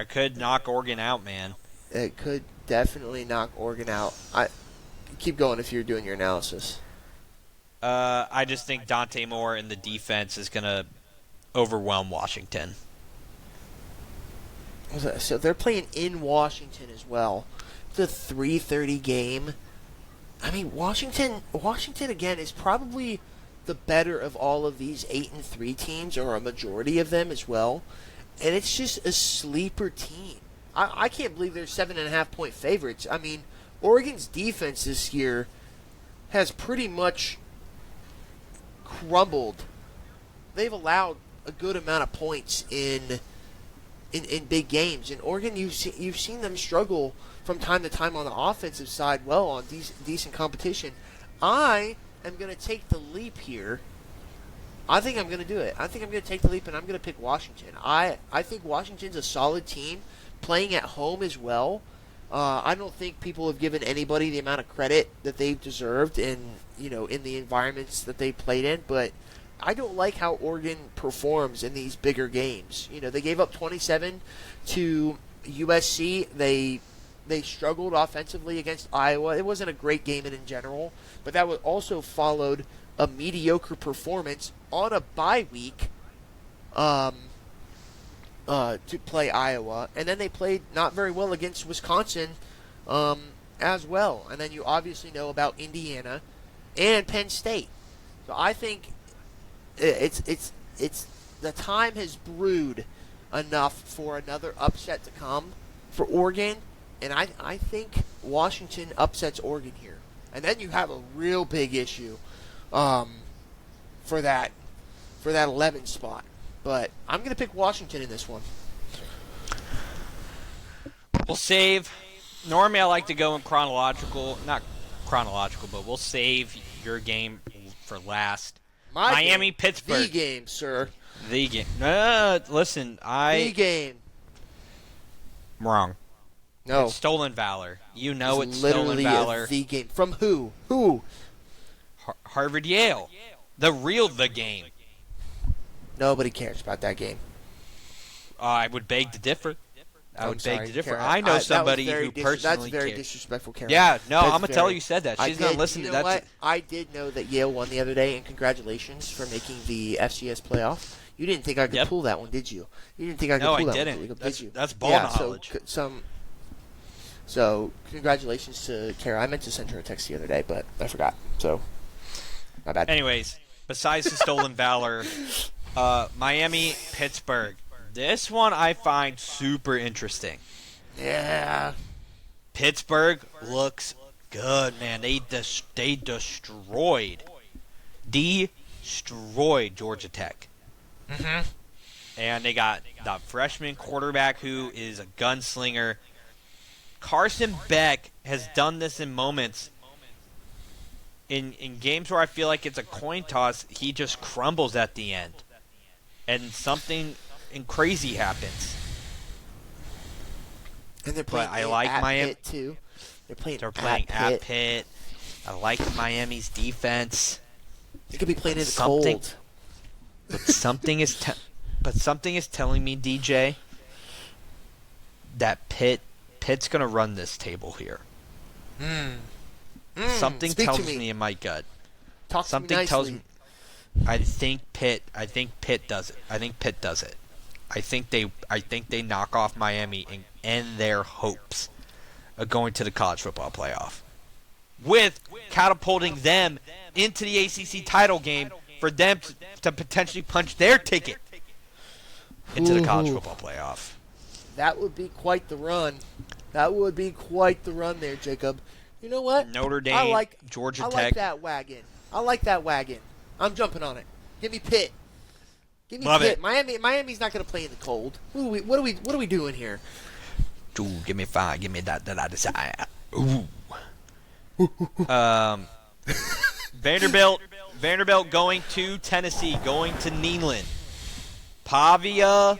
could knock Oregon out, man. It could definitely knock Oregon out. Keep going if you're doing your analysis. I just think Dante Moore in the defense is going to overwhelm Washington. So they're playing in Washington as well. It's a 3:30 game. I mean, Washington again is probably the better of all of these 8-3 teams, or a majority of them as well. And it's just a sleeper team. I can't believe they're 7.5-point favorites. I mean, Oregon's defense this year has pretty much crumbled. They've allowed a good amount of points in big games. In Oregon, you've seen them struggle from time to time on the offensive side, well, on decent competition. I am going to take the leap here. I think I'm going to do it. I think I'm going to take the leap, and I'm going to pick Washington. I think Washington's a solid team, playing at home as well. I don't think people have given anybody the amount of credit that they've deserved in the environments that they played in, but I don't like how Oregon performs in these bigger games. They gave up 27 to USC. They struggled offensively against Iowa. It wasn't a great game in general, but that was also followed a mediocre performance on a bye week to play Iowa. And then they played not very well against Wisconsin as well. And then you obviously know about Indiana and Penn State. So I think it's the time has brewed enough for another upset to come for Oregon, and I think Washington upsets Oregon here, and then you have a real big issue for that 11 spot. But I'm going to pick Washington in this one. We'll save. Normally, I like to go in not chronological, but we'll save your game for last. Miami, game. Pittsburgh. The game, sir. The game. No, listen, The game. I'm wrong. No. It's Stolen Valor. You know it's literally Stolen Valor. The game. From who? Who? Harvard, Yale. The game. Nobody cares about that game. I would beg to differ. I Kara. I know somebody who personally That's very cares. disrespectful, Karen. Yeah, no, That's I'm going to tell her you said that. She's going to listen you to know that. What? I did know that Yale won the other day, and congratulations for making the FCS playoff. You didn't think I could pull that one, did you? You didn't think I could pull that one, did you? That's ball knowledge. So, congratulations to Kara. I meant to send her a text the other day, but I forgot. So, my bad. Anyways, besides the Stolen Valor, Miami, Pittsburgh. This one I find super interesting. Yeah. Pittsburgh looks good, man. They destroyed Georgia Tech. Mm-hmm. And they got the freshman quarterback who is a gunslinger. Carson Beck has done this in moments. In games where I feel like it's a coin toss, he just crumbles at the end. And something crazy happens. And they're playing at Miami Pitt too. They're playing at Pitt. Pitt. I like Miami's defense. He could be playing in the Something, cold. but something is telling me, DJ, that Pitt's gonna run this table here. Something Speak tells to me. me in my gut. Talk to me Something nicely. tells me. I think Pitt does it. I think Pitt does it. I think they knock off Miami and end their hopes of going to the college football playoff, with catapulting them into the ACC title game for them to potentially punch their ticket into the college football playoff. That would be quite the run. That would be quite the run there, Jacob. You know what? Notre Dame, Georgia I Tech. like that wagon. I like that wagon. I'm jumping on it. Give me Pitt. Give me Love Pitt. it. Miami's not going to play in the cold. What are we doing here? Ooh, give me 5. Give me that I desire. Ooh. Vanderbilt going to Tennessee, going to Neyland. Pavia,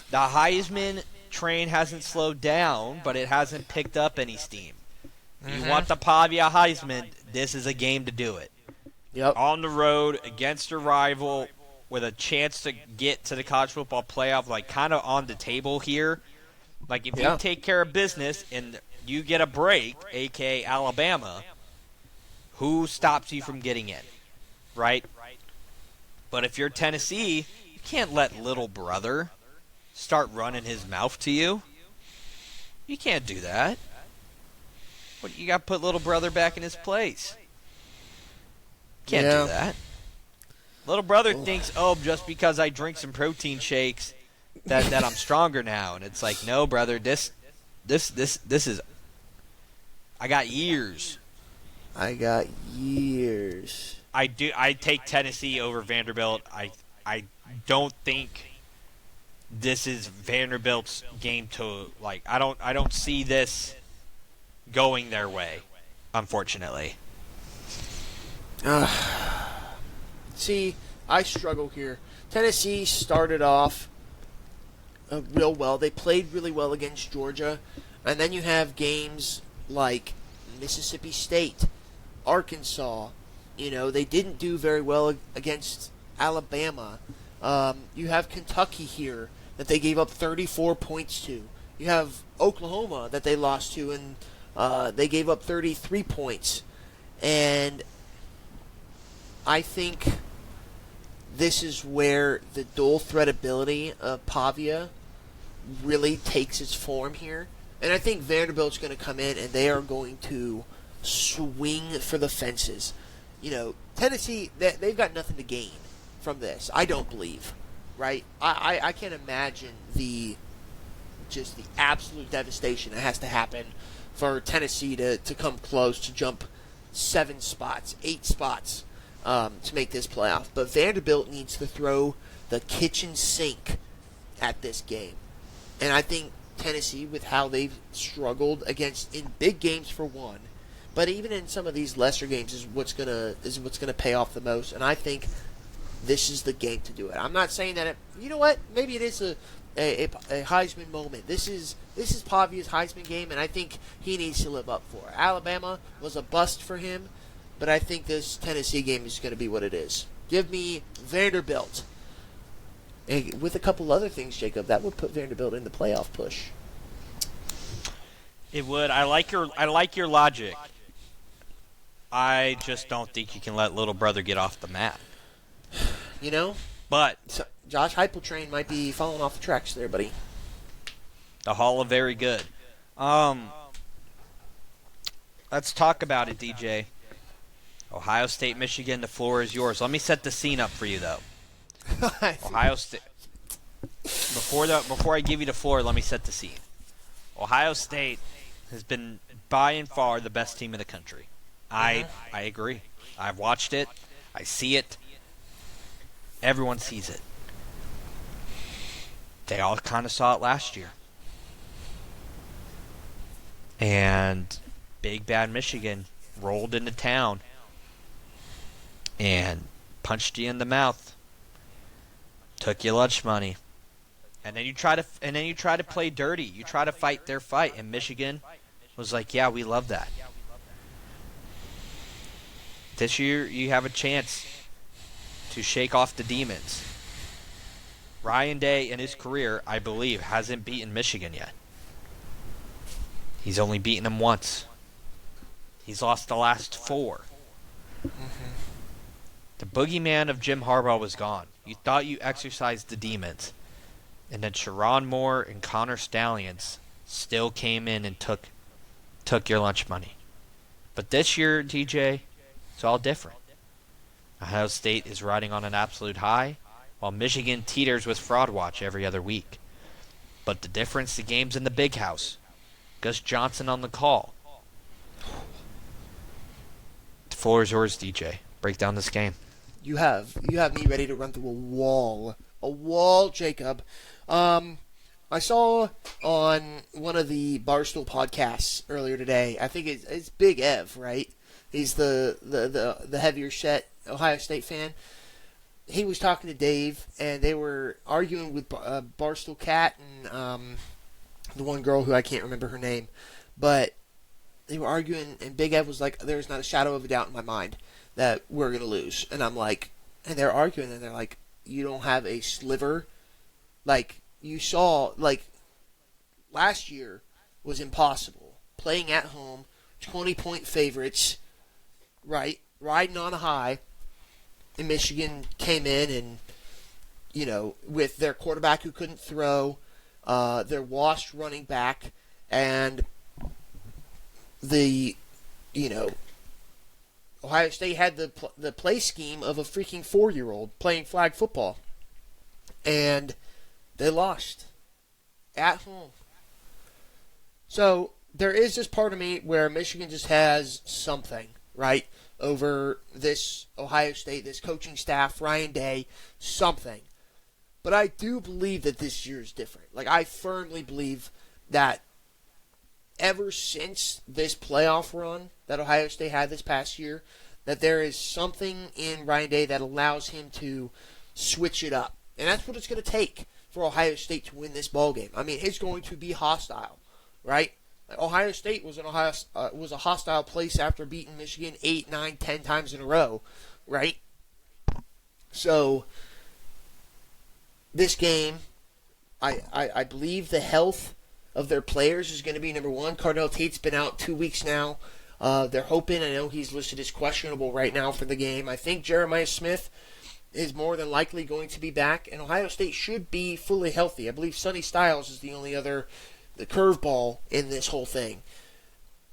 the Heisman train hasn't slowed down, but it hasn't picked up any steam. You want the Pavia Heisman, this is a game to do it. Yep. On the road against a rival with a chance to get to the college football playoff, like kind of on the table here. Like if you take care of business and you get a break, a.k.a. Alabama, who stops you from getting in, right? But if you're Tennessee, you can't let little brother start running his mouth to you. You can't do that. What, you got to put little brother back in his place. Can't do that. Little brother thinks, just because I drink some protein shakes, that I'm stronger now, and it's like, no, brother, this is. I got years. I got years. I take Tennessee over Vanderbilt. I don't think this is Vanderbilt's game to like. I don't see this going their way, unfortunately. See, I struggle here. Tennessee started off real well. They played really well against Georgia. And then you have games like Mississippi State, Arkansas. You know, they didn't do very well against Alabama. You have Kentucky here that they gave up 34 points to. You have Oklahoma that they lost to, and they gave up 33 points. And I think this is where the dual threat ability of Pavia really takes its form here. And I think Vanderbilt's going to come in and they are going to swing for the fences. You know, Tennessee, they've got nothing to gain from this. I don't believe, right? I can't imagine the absolute devastation that has to happen for Tennessee to come close, to jump 7 spots, 8 spots to make this playoff. But Vanderbilt needs to throw the kitchen sink at this game. And I think Tennessee, with how they've struggled in big games for one, but even in some of these lesser games, is what's gonna pay off the most. And I think this is the game to do it. I'm not saying that you know what? Maybe it is a Heisman moment. This is Pavia's Heisman game, and I think he needs to live up for it. Alabama was a bust for him, but I think this Tennessee game is going to be what it is. Give me Vanderbilt. And with a couple other things, Jacob, that would put Vanderbilt in the playoff push. It would. I like your logic. I just don't think you can let little brother get off the map. You know? But so Josh Heupel might be falling off the tracks there, buddy. The Hall of Very Good. Let's talk about it, DJ. Ohio State, Michigan, the floor is yours. Let me set the scene up for you, though. Ohio State. Before I give you the floor, let me set the scene. Ohio State has been by and far the best team in the country. I agree. I've watched it. I see it. Everyone sees it. They all kind of saw it last year. And Big Bad Michigan rolled into town and punched you in the mouth. Took your lunch money. And then you try to play dirty. You try to fight their fight, and Michigan was like, "Yeah, we love that." This year you have a chance to shake off the demons. Ryan Day in his career, I believe, hasn't beaten Michigan yet. He's only beaten them once. He's lost the last 4. The boogeyman of Jim Harbaugh was gone. You thought you exorcised the demons. And then Sharon Moore and Connor Stallions still came in and took your lunch money. But this year, DJ, it's all different. Ohio State is riding on an absolute high, while Michigan teeters with fraud watch every other week. But the difference, the game's in the big house. Gus Johnson on the call. The floor is yours, DJ. Break down this game. You have me ready to run through a wall, Jacob. I saw on one of the Barstool podcasts earlier today. I think it's Big Ev, right? He's the heavier set Ohio State fan. He was talking to Dave, and they were arguing with Barstool Cat and the one girl who I can't remember her name, but they were arguing, and Big Ev was like, "There's not a shadow of a doubt in my mind that we're gonna lose." And I'm like, and they're arguing, and they're like, "You don't have a sliver, like you saw, like last year was impossible. Playing at home, 20-point favorites, right, riding on a high." And Michigan came in and, with their quarterback who couldn't throw, their washed running back, and the, Ohio State had the play scheme of a freaking 4-year-old playing flag football. And they lost at home. So there is this part of me where Michigan just has something, right, over this Ohio State, this coaching staff, Ryan Day, something. But I do believe that this year is different. Like, I firmly believe that ever since this playoff run that Ohio State had this past year, that there is something in Ryan Day that allows him to switch it up. And that's what it's going to take for Ohio State to win this ballgame. I mean, it's going to be hostile, right? Ohio State was a hostile place after beating Michigan 8, 9, 10 times in a row, right? So this game, I believe the health of their players is going to be number one. Cardell Tate's been out 2 weeks now. They're hoping, I know he's listed as questionable right now for the game. I think Jeremiah Smith is more than likely going to be back, and Ohio State should be fully healthy. I believe Sonny Styles is the only other the curveball in this whole thing.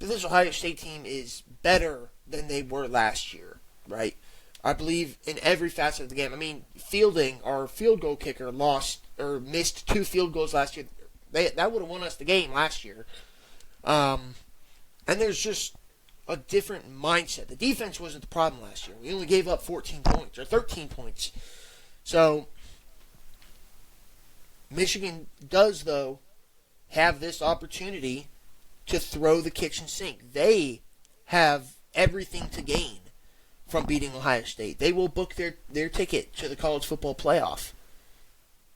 But this Ohio State team is better than they were last year, right? I believe in every facet of the game. I mean, Fielding, our field goal kicker, missed 2 field goals last year. That would have won us the game last year. And there's just a different mindset. The defense wasn't the problem last year. We only gave up 14 points or 13 points. So Michigan does, though, have this opportunity to throw the kitchen sink. They have everything to gain from beating Ohio State. They will book their ticket to the college football playoff.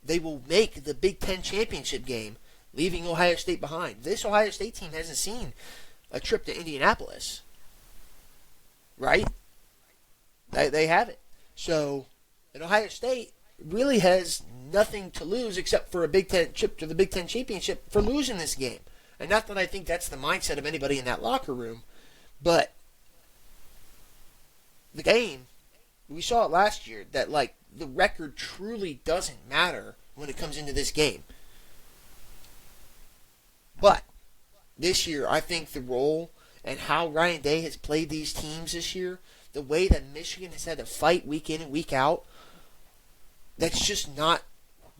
They will make the Big Ten championship game, leaving Ohio State behind. This Ohio State team hasn't seen a trip to Indianapolis, right? They haven't. So, and Ohio State really has nothing to lose except for a Big Ten trip to the Big Ten championship for losing this game. And not that I think that's the mindset of anybody in that locker room, but the game, we saw it last year, that the record truly doesn't matter when it comes into this game. But this year, I think the role and how Ryan Day has played these teams this year, the way that Michigan has had to fight week in and week out, that's just not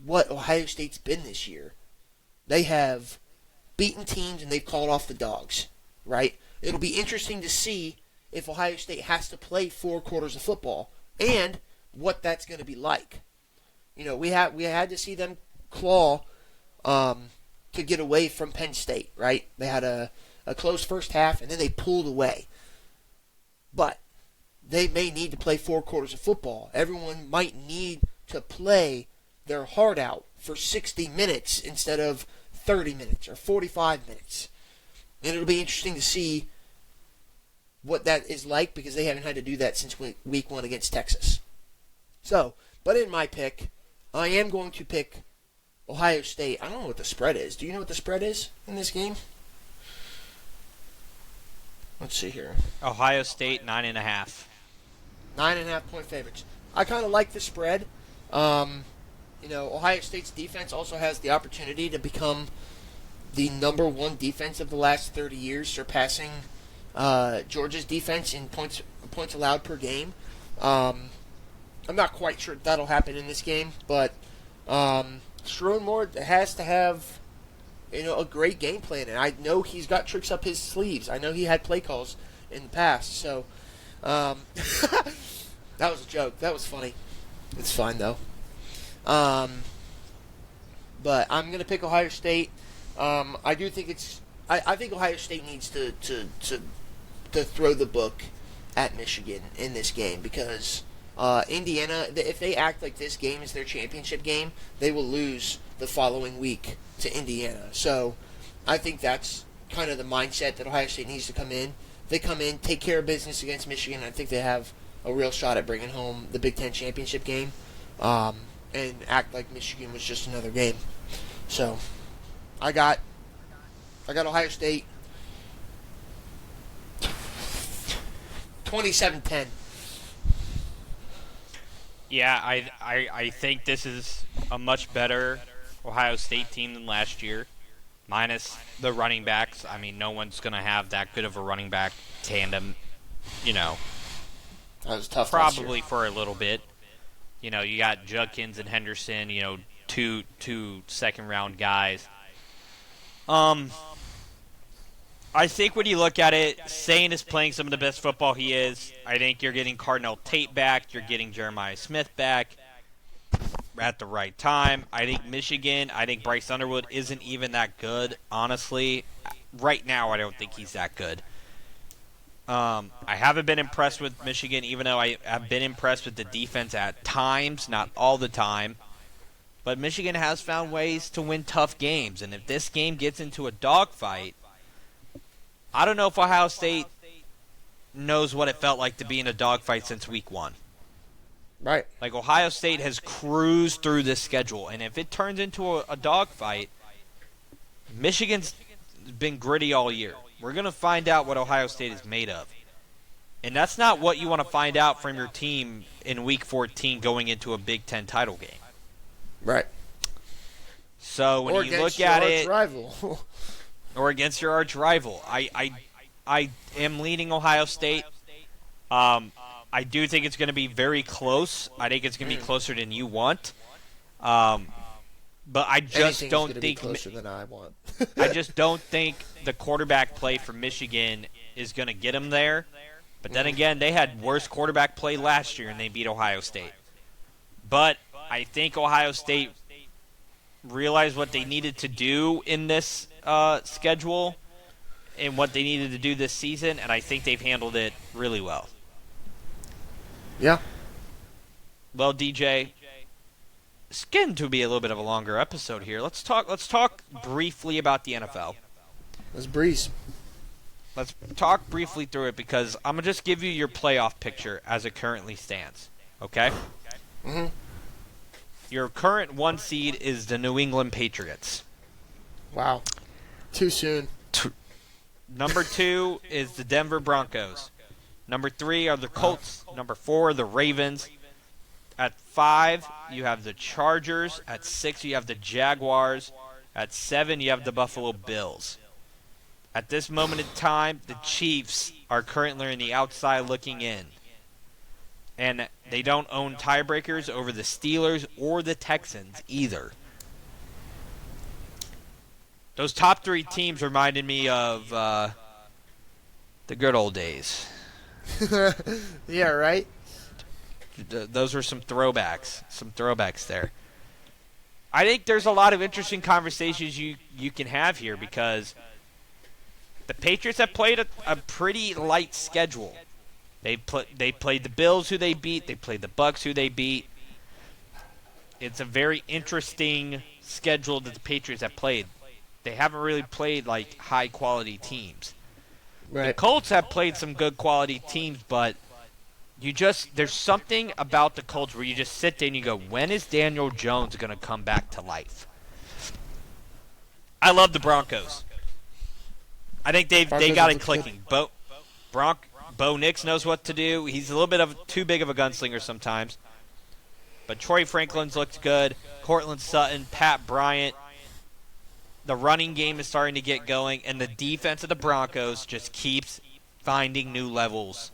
what Ohio State's been this year. They have beaten teams and they've called off the dogs, right? It'll be interesting to see if Ohio State has to play 4 quarters of football and what that's going to be like. We had to see them claw to get away from Penn State, right? They had a close first half and then they pulled away. But they may need to play 4 quarters of football. Everyone might need to play their heart out for 60 minutes instead of 30 minutes or 45 minutes. And it'll be interesting to see what that is like because they haven't had to do that since week 1 against Texas. So, but in my pick, I am going to pick Ohio State. I don't know what the spread is. Do you know what the spread is in this game? Let's see here. Ohio State 9.5. 9.5-point favorites. I kind of like the spread. Ohio State's defense also has the opportunity to become the number one defense of the last 30 years, surpassing Georgia's defense in points allowed per game. I'm not quite sure that'll happen in this game, but Sherrone Moore has to have a great game plan, and I know he's got tricks up his sleeves. I know he had play calls in the past, so that was a joke. That was funny. It's fine though. But I'm gonna pick Ohio State. I do think I think Ohio State needs to throw the book at Michigan in this game because Indiana, if they act like this game is their championship game, they will lose the following week to Indiana. So I think that's kind of the mindset that Ohio State needs to come in. They come in, take care of business against Michigan. I think they have a real shot at bringing home the Big Ten championship game, and act like Michigan was just another game. So I got Ohio State 27-10. Yeah, I think this is a much better Ohio State team than last year, minus the running backs. I mean, no one's going to have that good of a running back tandem, That was tough. probably for a little bit. You got Judkins and Henderson, two second-round guys. I think when you look at it, Sane is playing some of the best football he is. I think you're getting Cardinal Tate back. You're getting Jeremiah Smith back at the right time. I think Bryce Underwood isn't even that good, honestly. Right now, I don't think he's that good. I haven't been impressed with Michigan, even though I have been impressed with the defense at times, not all the time. But Michigan has found ways to win tough games, and if this game gets into a dogfight, I don't know if Ohio State knows what it felt like to be in a dogfight since week 1. Right. Like, Ohio State has cruised through this schedule, and if it turns into a dogfight, Michigan's been gritty all year. We're going to find out what Ohio State is made of. And that's not what you want to find out from your team in Week 14 going into a Big Ten title game. Right. So when you look at it, rival. or against your arch rival, I am leaning Ohio State. I do think it's going to be very close. I think it's going to be closer than you want. But I just don't think closer than I want. I just don't think the quarterback play for Michigan is going to get them there. But then again, they had worse quarterback play last year and they beat Ohio State. But I think Ohio State realized what they needed to do in this schedule and what they needed to do this season, and I think they've handled it really well. Yeah. Well, DJ, it's getting to be a little bit of a longer episode here. Let's talk briefly about the NFL. Let's breeze. Let's talk briefly through it because I'm going to just give you your playoff picture as it currently stands. Okay? Mm-hmm. Your current 1 seed is the New England Patriots. Wow. Too soon. Number 2 is the Denver Broncos. Number 3 are the Colts. Number 4 are the Ravens. At 5, you have the Chargers. At 6, you have the Jaguars. At 7, you have the Buffalo Bills. At this moment in time, the Chiefs are currently on the outside looking in. And they don't own tiebreakers over the Steelers or the Texans either. Those top 3 teams reminded me of the good old days. Yeah, right? Those were some throwbacks there. I think there's a lot of interesting conversations you can have here because the Patriots have played a pretty light schedule. They played the Bills, who they beat. They played the Bucks, who they beat. It's a very interesting schedule that the Patriots have played. They haven't really played like high quality teams. Right. The Colts have played some good quality teams, but there's something about the Colts where you just sit there and you go, when is Daniel Jones going to come back to life? I love the Broncos. I think they got it clicking. Bo Nix knows what to do. He's a little bit of too big of a gunslinger sometimes. But Troy Franklin's looked good. Cortland Sutton, Pat Bryant. The running game is starting to get going, and the defense of the Broncos just keeps finding new levels.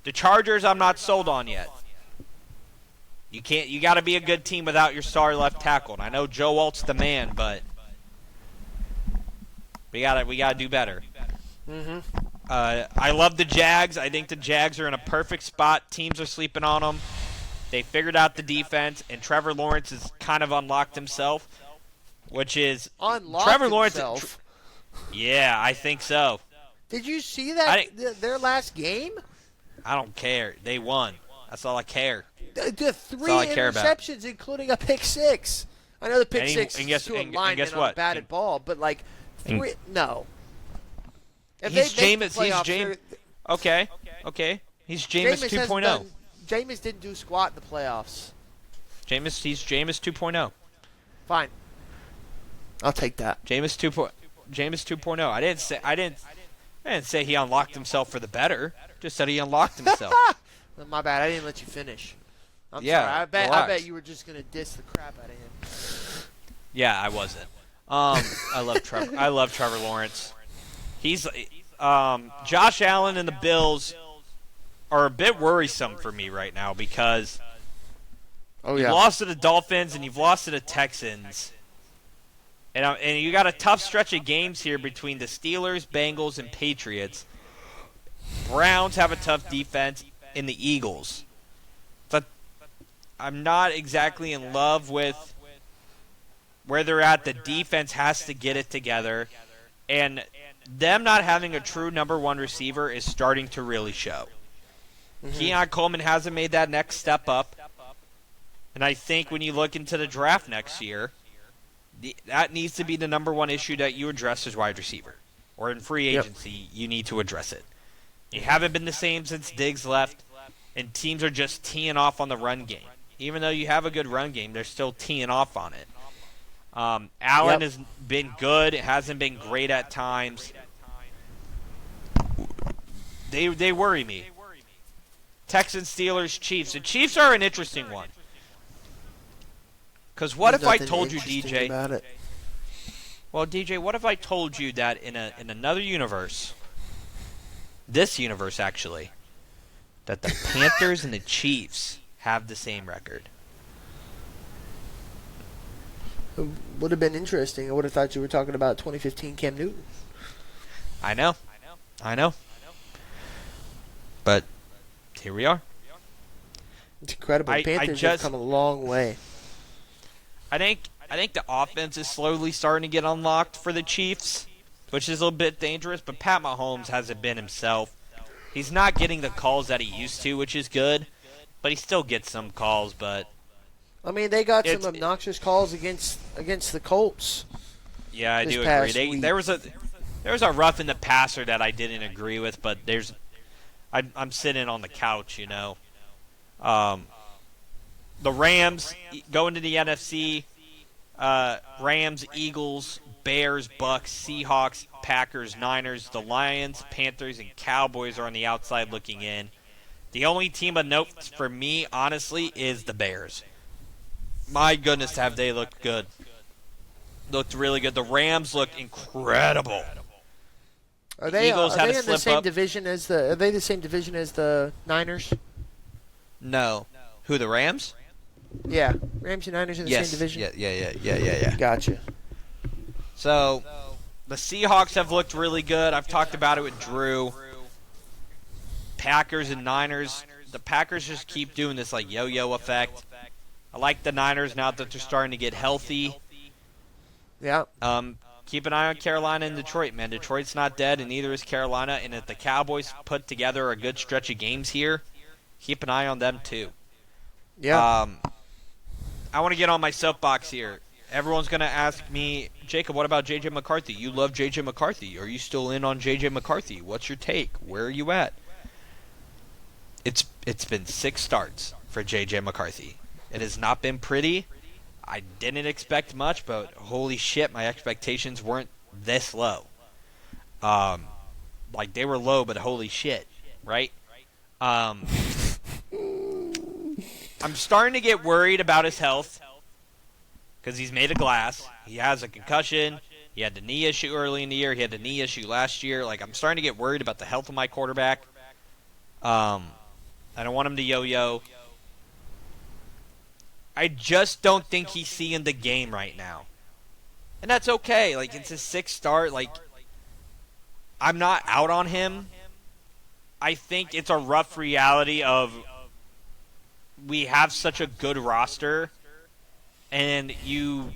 The Chargers, I'm not sold on yet. You got to be a good team without your star left tackle. And I know Joe Alt's the man, but we got to do better. Mm-hmm. I love the Jags. I think the Jags are in a perfect spot. Teams are sleeping on them. They figured out the defense, and Trevor Lawrence has kind of unlocked himself, which is Trevor Lawrence. Yeah, I think so. Did you see that their last game? I don't care. They won. That's all I care. The 3 interceptions, including a pick six. I know the pick six is to a lineman on a batted ball, but like no. If he's Jameis. Okay. He's Jameis 2.0. Jameis didn't do squat in the playoffs. He's Jameis 2.0. Fine. I'll take that. Jameis 2.0. I didn't say he unlocked himself for the better. Just said he unlocked himself. My bad. I didn't let you finish. I'm sorry. I bet you were just gonna diss the crap out of him. Yeah, I wasn't. I love Trevor. I love Trevor Lawrence. He's Josh Allen and the Bills are a bit worrisome for me right now because you've lost to the Dolphins and you've lost to the Texans. And you got a tough stretch of games here between the Steelers, Bengals, and Patriots. Browns have a tough defense, and the Eagles. But I'm not exactly in love with where they're at. The defense has to get it together. And them not having a true number one receiver is starting to really show. Mm-hmm. Keon Coleman hasn't made that next step up. And I think when you look into the draft next year, that needs to be the number one issue that you address as wide receiver. Or in free agency, you need to address it. You haven't been the same since Diggs left, and teams are just teeing off on the run game. Even though you have a good run game, they're still teeing off on it. Allen has been good. It hasn't been great at times. They worry me. Texans, Steelers, Chiefs. The Chiefs are an interesting one. Because what if I told you, DJ? Well, DJ, what if I told you that in another universe, this universe actually, that the Panthers and the Chiefs have the same record? It would have been interesting. I would have thought you were talking about 2015 Cam Newton. I know. But here we are. It's incredible. The Panthers have come a long way. I think the offense is slowly starting to get unlocked for the Chiefs, which is a little bit dangerous, but Pat Mahomes hasn't been himself. He's not getting the calls that he used to, which is good, but he still gets some calls. But I mean, they got some obnoxious calls against the Colts. Yeah, I do agree. There was a rough in the passer that I didn't agree with, but I'm sitting on the couch, you know. The Rams going to the NFC. Rams, Eagles, Bears, Bucks, Seahawks, Packers, Niners, the Lions, Panthers, and Cowboys are on the outside looking in. The only team of note for me, honestly, is the Bears. My goodness, have they looked good. Looked really good. The Rams look incredible. Are they in the same division as the? Are they the same division as the Niners? No. Who, the Rams? Yeah, Rams and Niners in the same division. Yeah. Gotcha. So, the Seahawks have looked really good. I've talked about it with Drew. Packers and Niners. The Packers just keep doing this like yo-yo effect. I like the Niners now that they're starting to get healthy. Yeah. Keep an eye on Carolina and Detroit, man. Detroit's not dead, and neither is Carolina. And if the Cowboys put together a good stretch of games here, keep an eye on them too. Yeah. I want to get on my soapbox here. Everyone's going to ask me, Jacob, what about J.J. McCarthy? You love J.J. McCarthy. Are you still in on J.J. McCarthy? What's your take? Where are you at? It's been 6 starts for J.J. McCarthy. It has not been pretty. I didn't expect much, but holy shit, my expectations weren't this low. Like they were low, but holy shit, right? I'm starting to get worried about his health because he's made of glass. He has a concussion. He had the knee issue early in the year. He had the knee issue last year. Like I'm starting to get worried about the health of my quarterback. I don't want him to yo-yo. I just don't think he's seeing the game right now. And that's okay. Like, it's his 6th start. Like, I'm not out on him. I think it's a rough reality of we have such a good roster, and you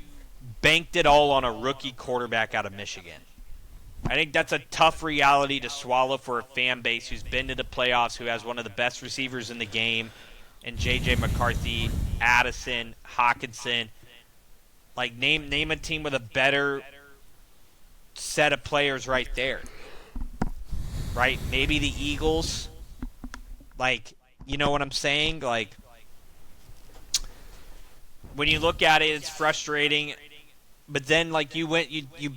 banked it all on a rookie quarterback out of Michigan. I think that's a tough reality to swallow for a fan base who's been to the playoffs, who has one of the best receivers in the game, and J.J. McCarthy, Addison, Hawkinson. Like, name a team with a better set of players right there. Right? Maybe the Eagles. Like, you know what I'm saying? Like, when you look at it, it's frustrating. But then, like, you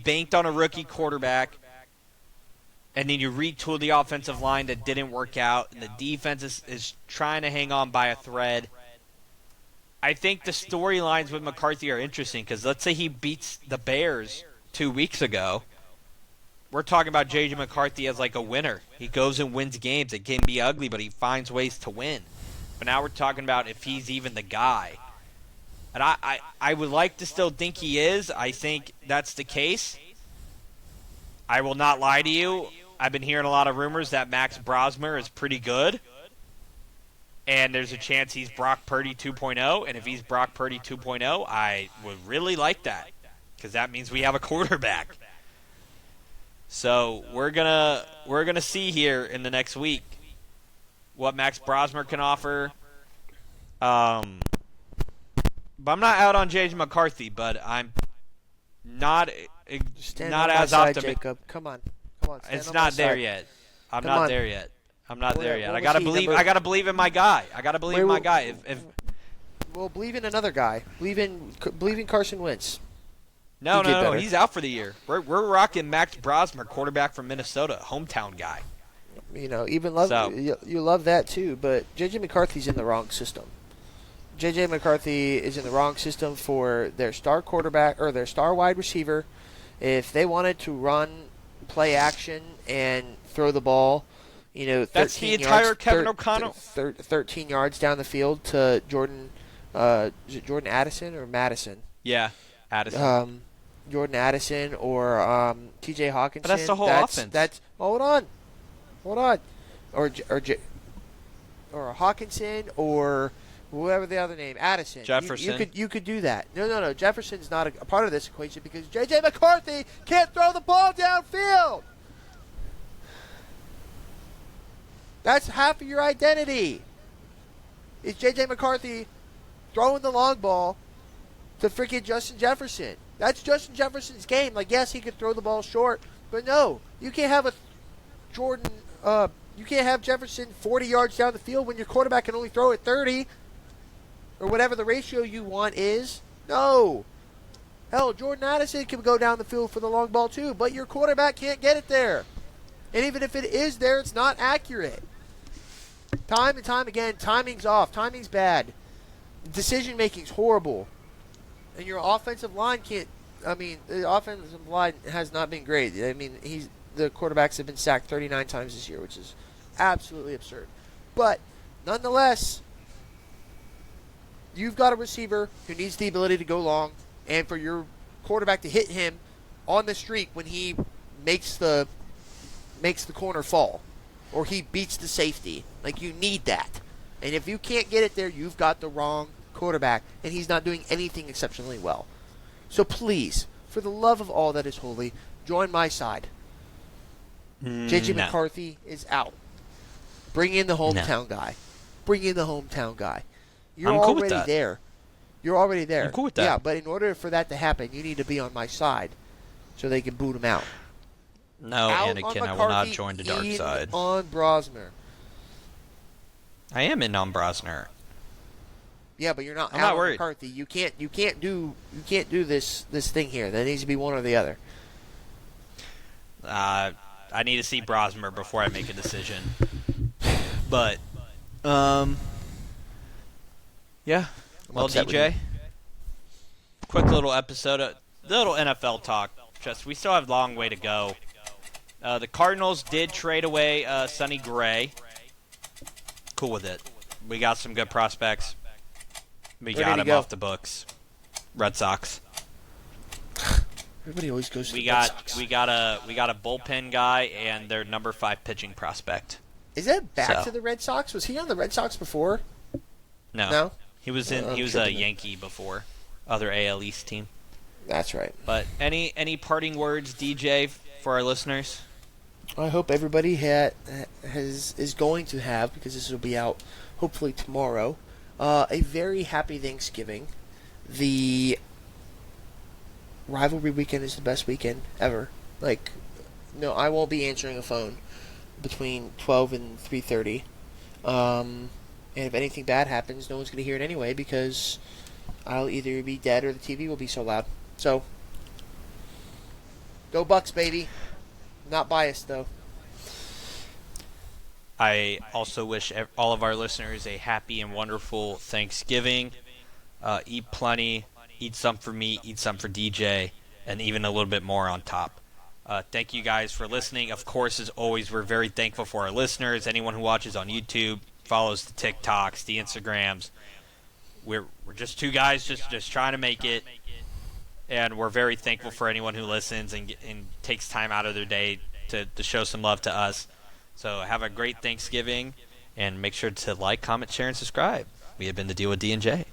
banked on a rookie quarterback, and then you retooled the offensive line that didn't work out, and the defense is trying to hang on by a thread. I think the storylines with McCarthy are interesting because let's say he beats the Bears 2 weeks ago. We're talking about J.J. McCarthy as like a winner. He goes and wins games. It can be ugly, but he finds ways to win. But now we're talking about if he's even the guy. And I would like to still think he is. I think that's the case. I will not lie to you. I've been hearing a lot of rumors that Max Brosmer is pretty good. And there's a chance he's Brock Purdy 2.0. And if he's Brock Purdy 2.0, I would really like that. Because that means we have a quarterback. So we're gonna see here in the next week what Max Brosmer can offer. But I'm not out on J.J. McCarthy, but I'm not as optimistic. Come on. It's not there yet. I'm not there yet. I gotta believe in my guy. Well, believe in another guy. Believe in Carson Wentz. No, he's out for the year. We're rocking Max Brosmer, quarterback from Minnesota, hometown guy. You love that too, but J.J. McCarthy's in the wrong system. J.J. McCarthy is in the wrong system for their star quarterback or their star wide receiver. If they wanted to run, play action, and throw the ball, that's the entire Kevin O'Connell. 13 yards down the field to Jordan. Is it Jordan Addison or Madison? Yeah, Addison. Jordan Addison or T.J. Hawkinson. But that's the whole offense. Hold on, or Hawkinson or whoever the other name, Addison. Jefferson. You could do that. No. Jefferson's not a part of this equation because J.J. McCarthy can't throw the ball downfield. That's half of your identity. Is J.J. McCarthy throwing the long ball to freaking Justin Jefferson? That's Justin Jefferson's game. Like, yes, he could throw the ball short, but no, you can't have you can't have Jefferson 40 yards down the field when your quarterback can only throw it 30, or whatever the ratio you want is. No. Hell, Jordan Addison can go down the field for the long ball too, but your quarterback can't get it there. And even if it is there, it's not accurate. Time and time again, timing's off. Timing's bad. Decision-making's horrible. And your offensive line the offensive line has not been great. I mean, the quarterbacks have been sacked 39 times this year, which is absolutely absurd. But, nonetheless, you've got a receiver who needs the ability to go long, and for your quarterback to hit him on the streak when he makes the corner fall, or he beats the safety. Like, you need that. And if you can't get it there, you've got the wrong quarterback, and he's not doing anything exceptionally well. So please, for the love of all that is holy, join my side. J.J. McCarthy is out. Bring in the hometown guy. You're already there. I'm cool with that. Yeah, but in order for that to happen, you need to be on my side so they can boot him out. No, Anakin, I will not join the dark side. On Brosmer. I am in on Brosner. Yeah, but you're not I'm out not on worried. McCarthy. You can't do this thing here. There needs to be one or the other. I need to see Brosmer before I make a decision. But, yeah. Well, upset with DJ, quick little episode, little NFL talk. Just we still have a long way to go. The Cardinals did trade away Sonny Gray. Cool with it. We got some good prospects. We Where got did he him go? off the books. Red Sox. Everybody always goes to We the Red got Sox. we got a bullpen guy and their number 5 pitching prospect. Is that back So. to the Red Sox? Was he on the Red Sox before? No. No? He was I'm a tripping. Yankee before. Other AL East team. That's right. But any parting words, DJ, for our listeners? I hope everybody is going to have, because this will be out hopefully tomorrow, a very happy Thanksgiving. The rivalry weekend is the best weekend ever. Like, no, I won't be answering a phone between 12 and 3:30. And if anything bad happens, no one's going to hear it anyway because I'll either be dead or the TV will be so loud. So, go Bucks, baby. Not biased, though. I also wish all of our listeners a happy and wonderful Thanksgiving. Eat plenty. Eat some for me. Eat some for DJ. And even a little bit more on top. Thank you guys for listening. Of course, as always, we're very thankful for our listeners. Anyone who watches on YouTube, follows the TikToks, the Instagrams. We're just two guys just trying to make it. And we're very thankful for anyone who listens and takes time out of their day to show some love to us. So have a great Thanksgiving, and make sure to like, comment, share, and subscribe. We have been The Deal with D&J.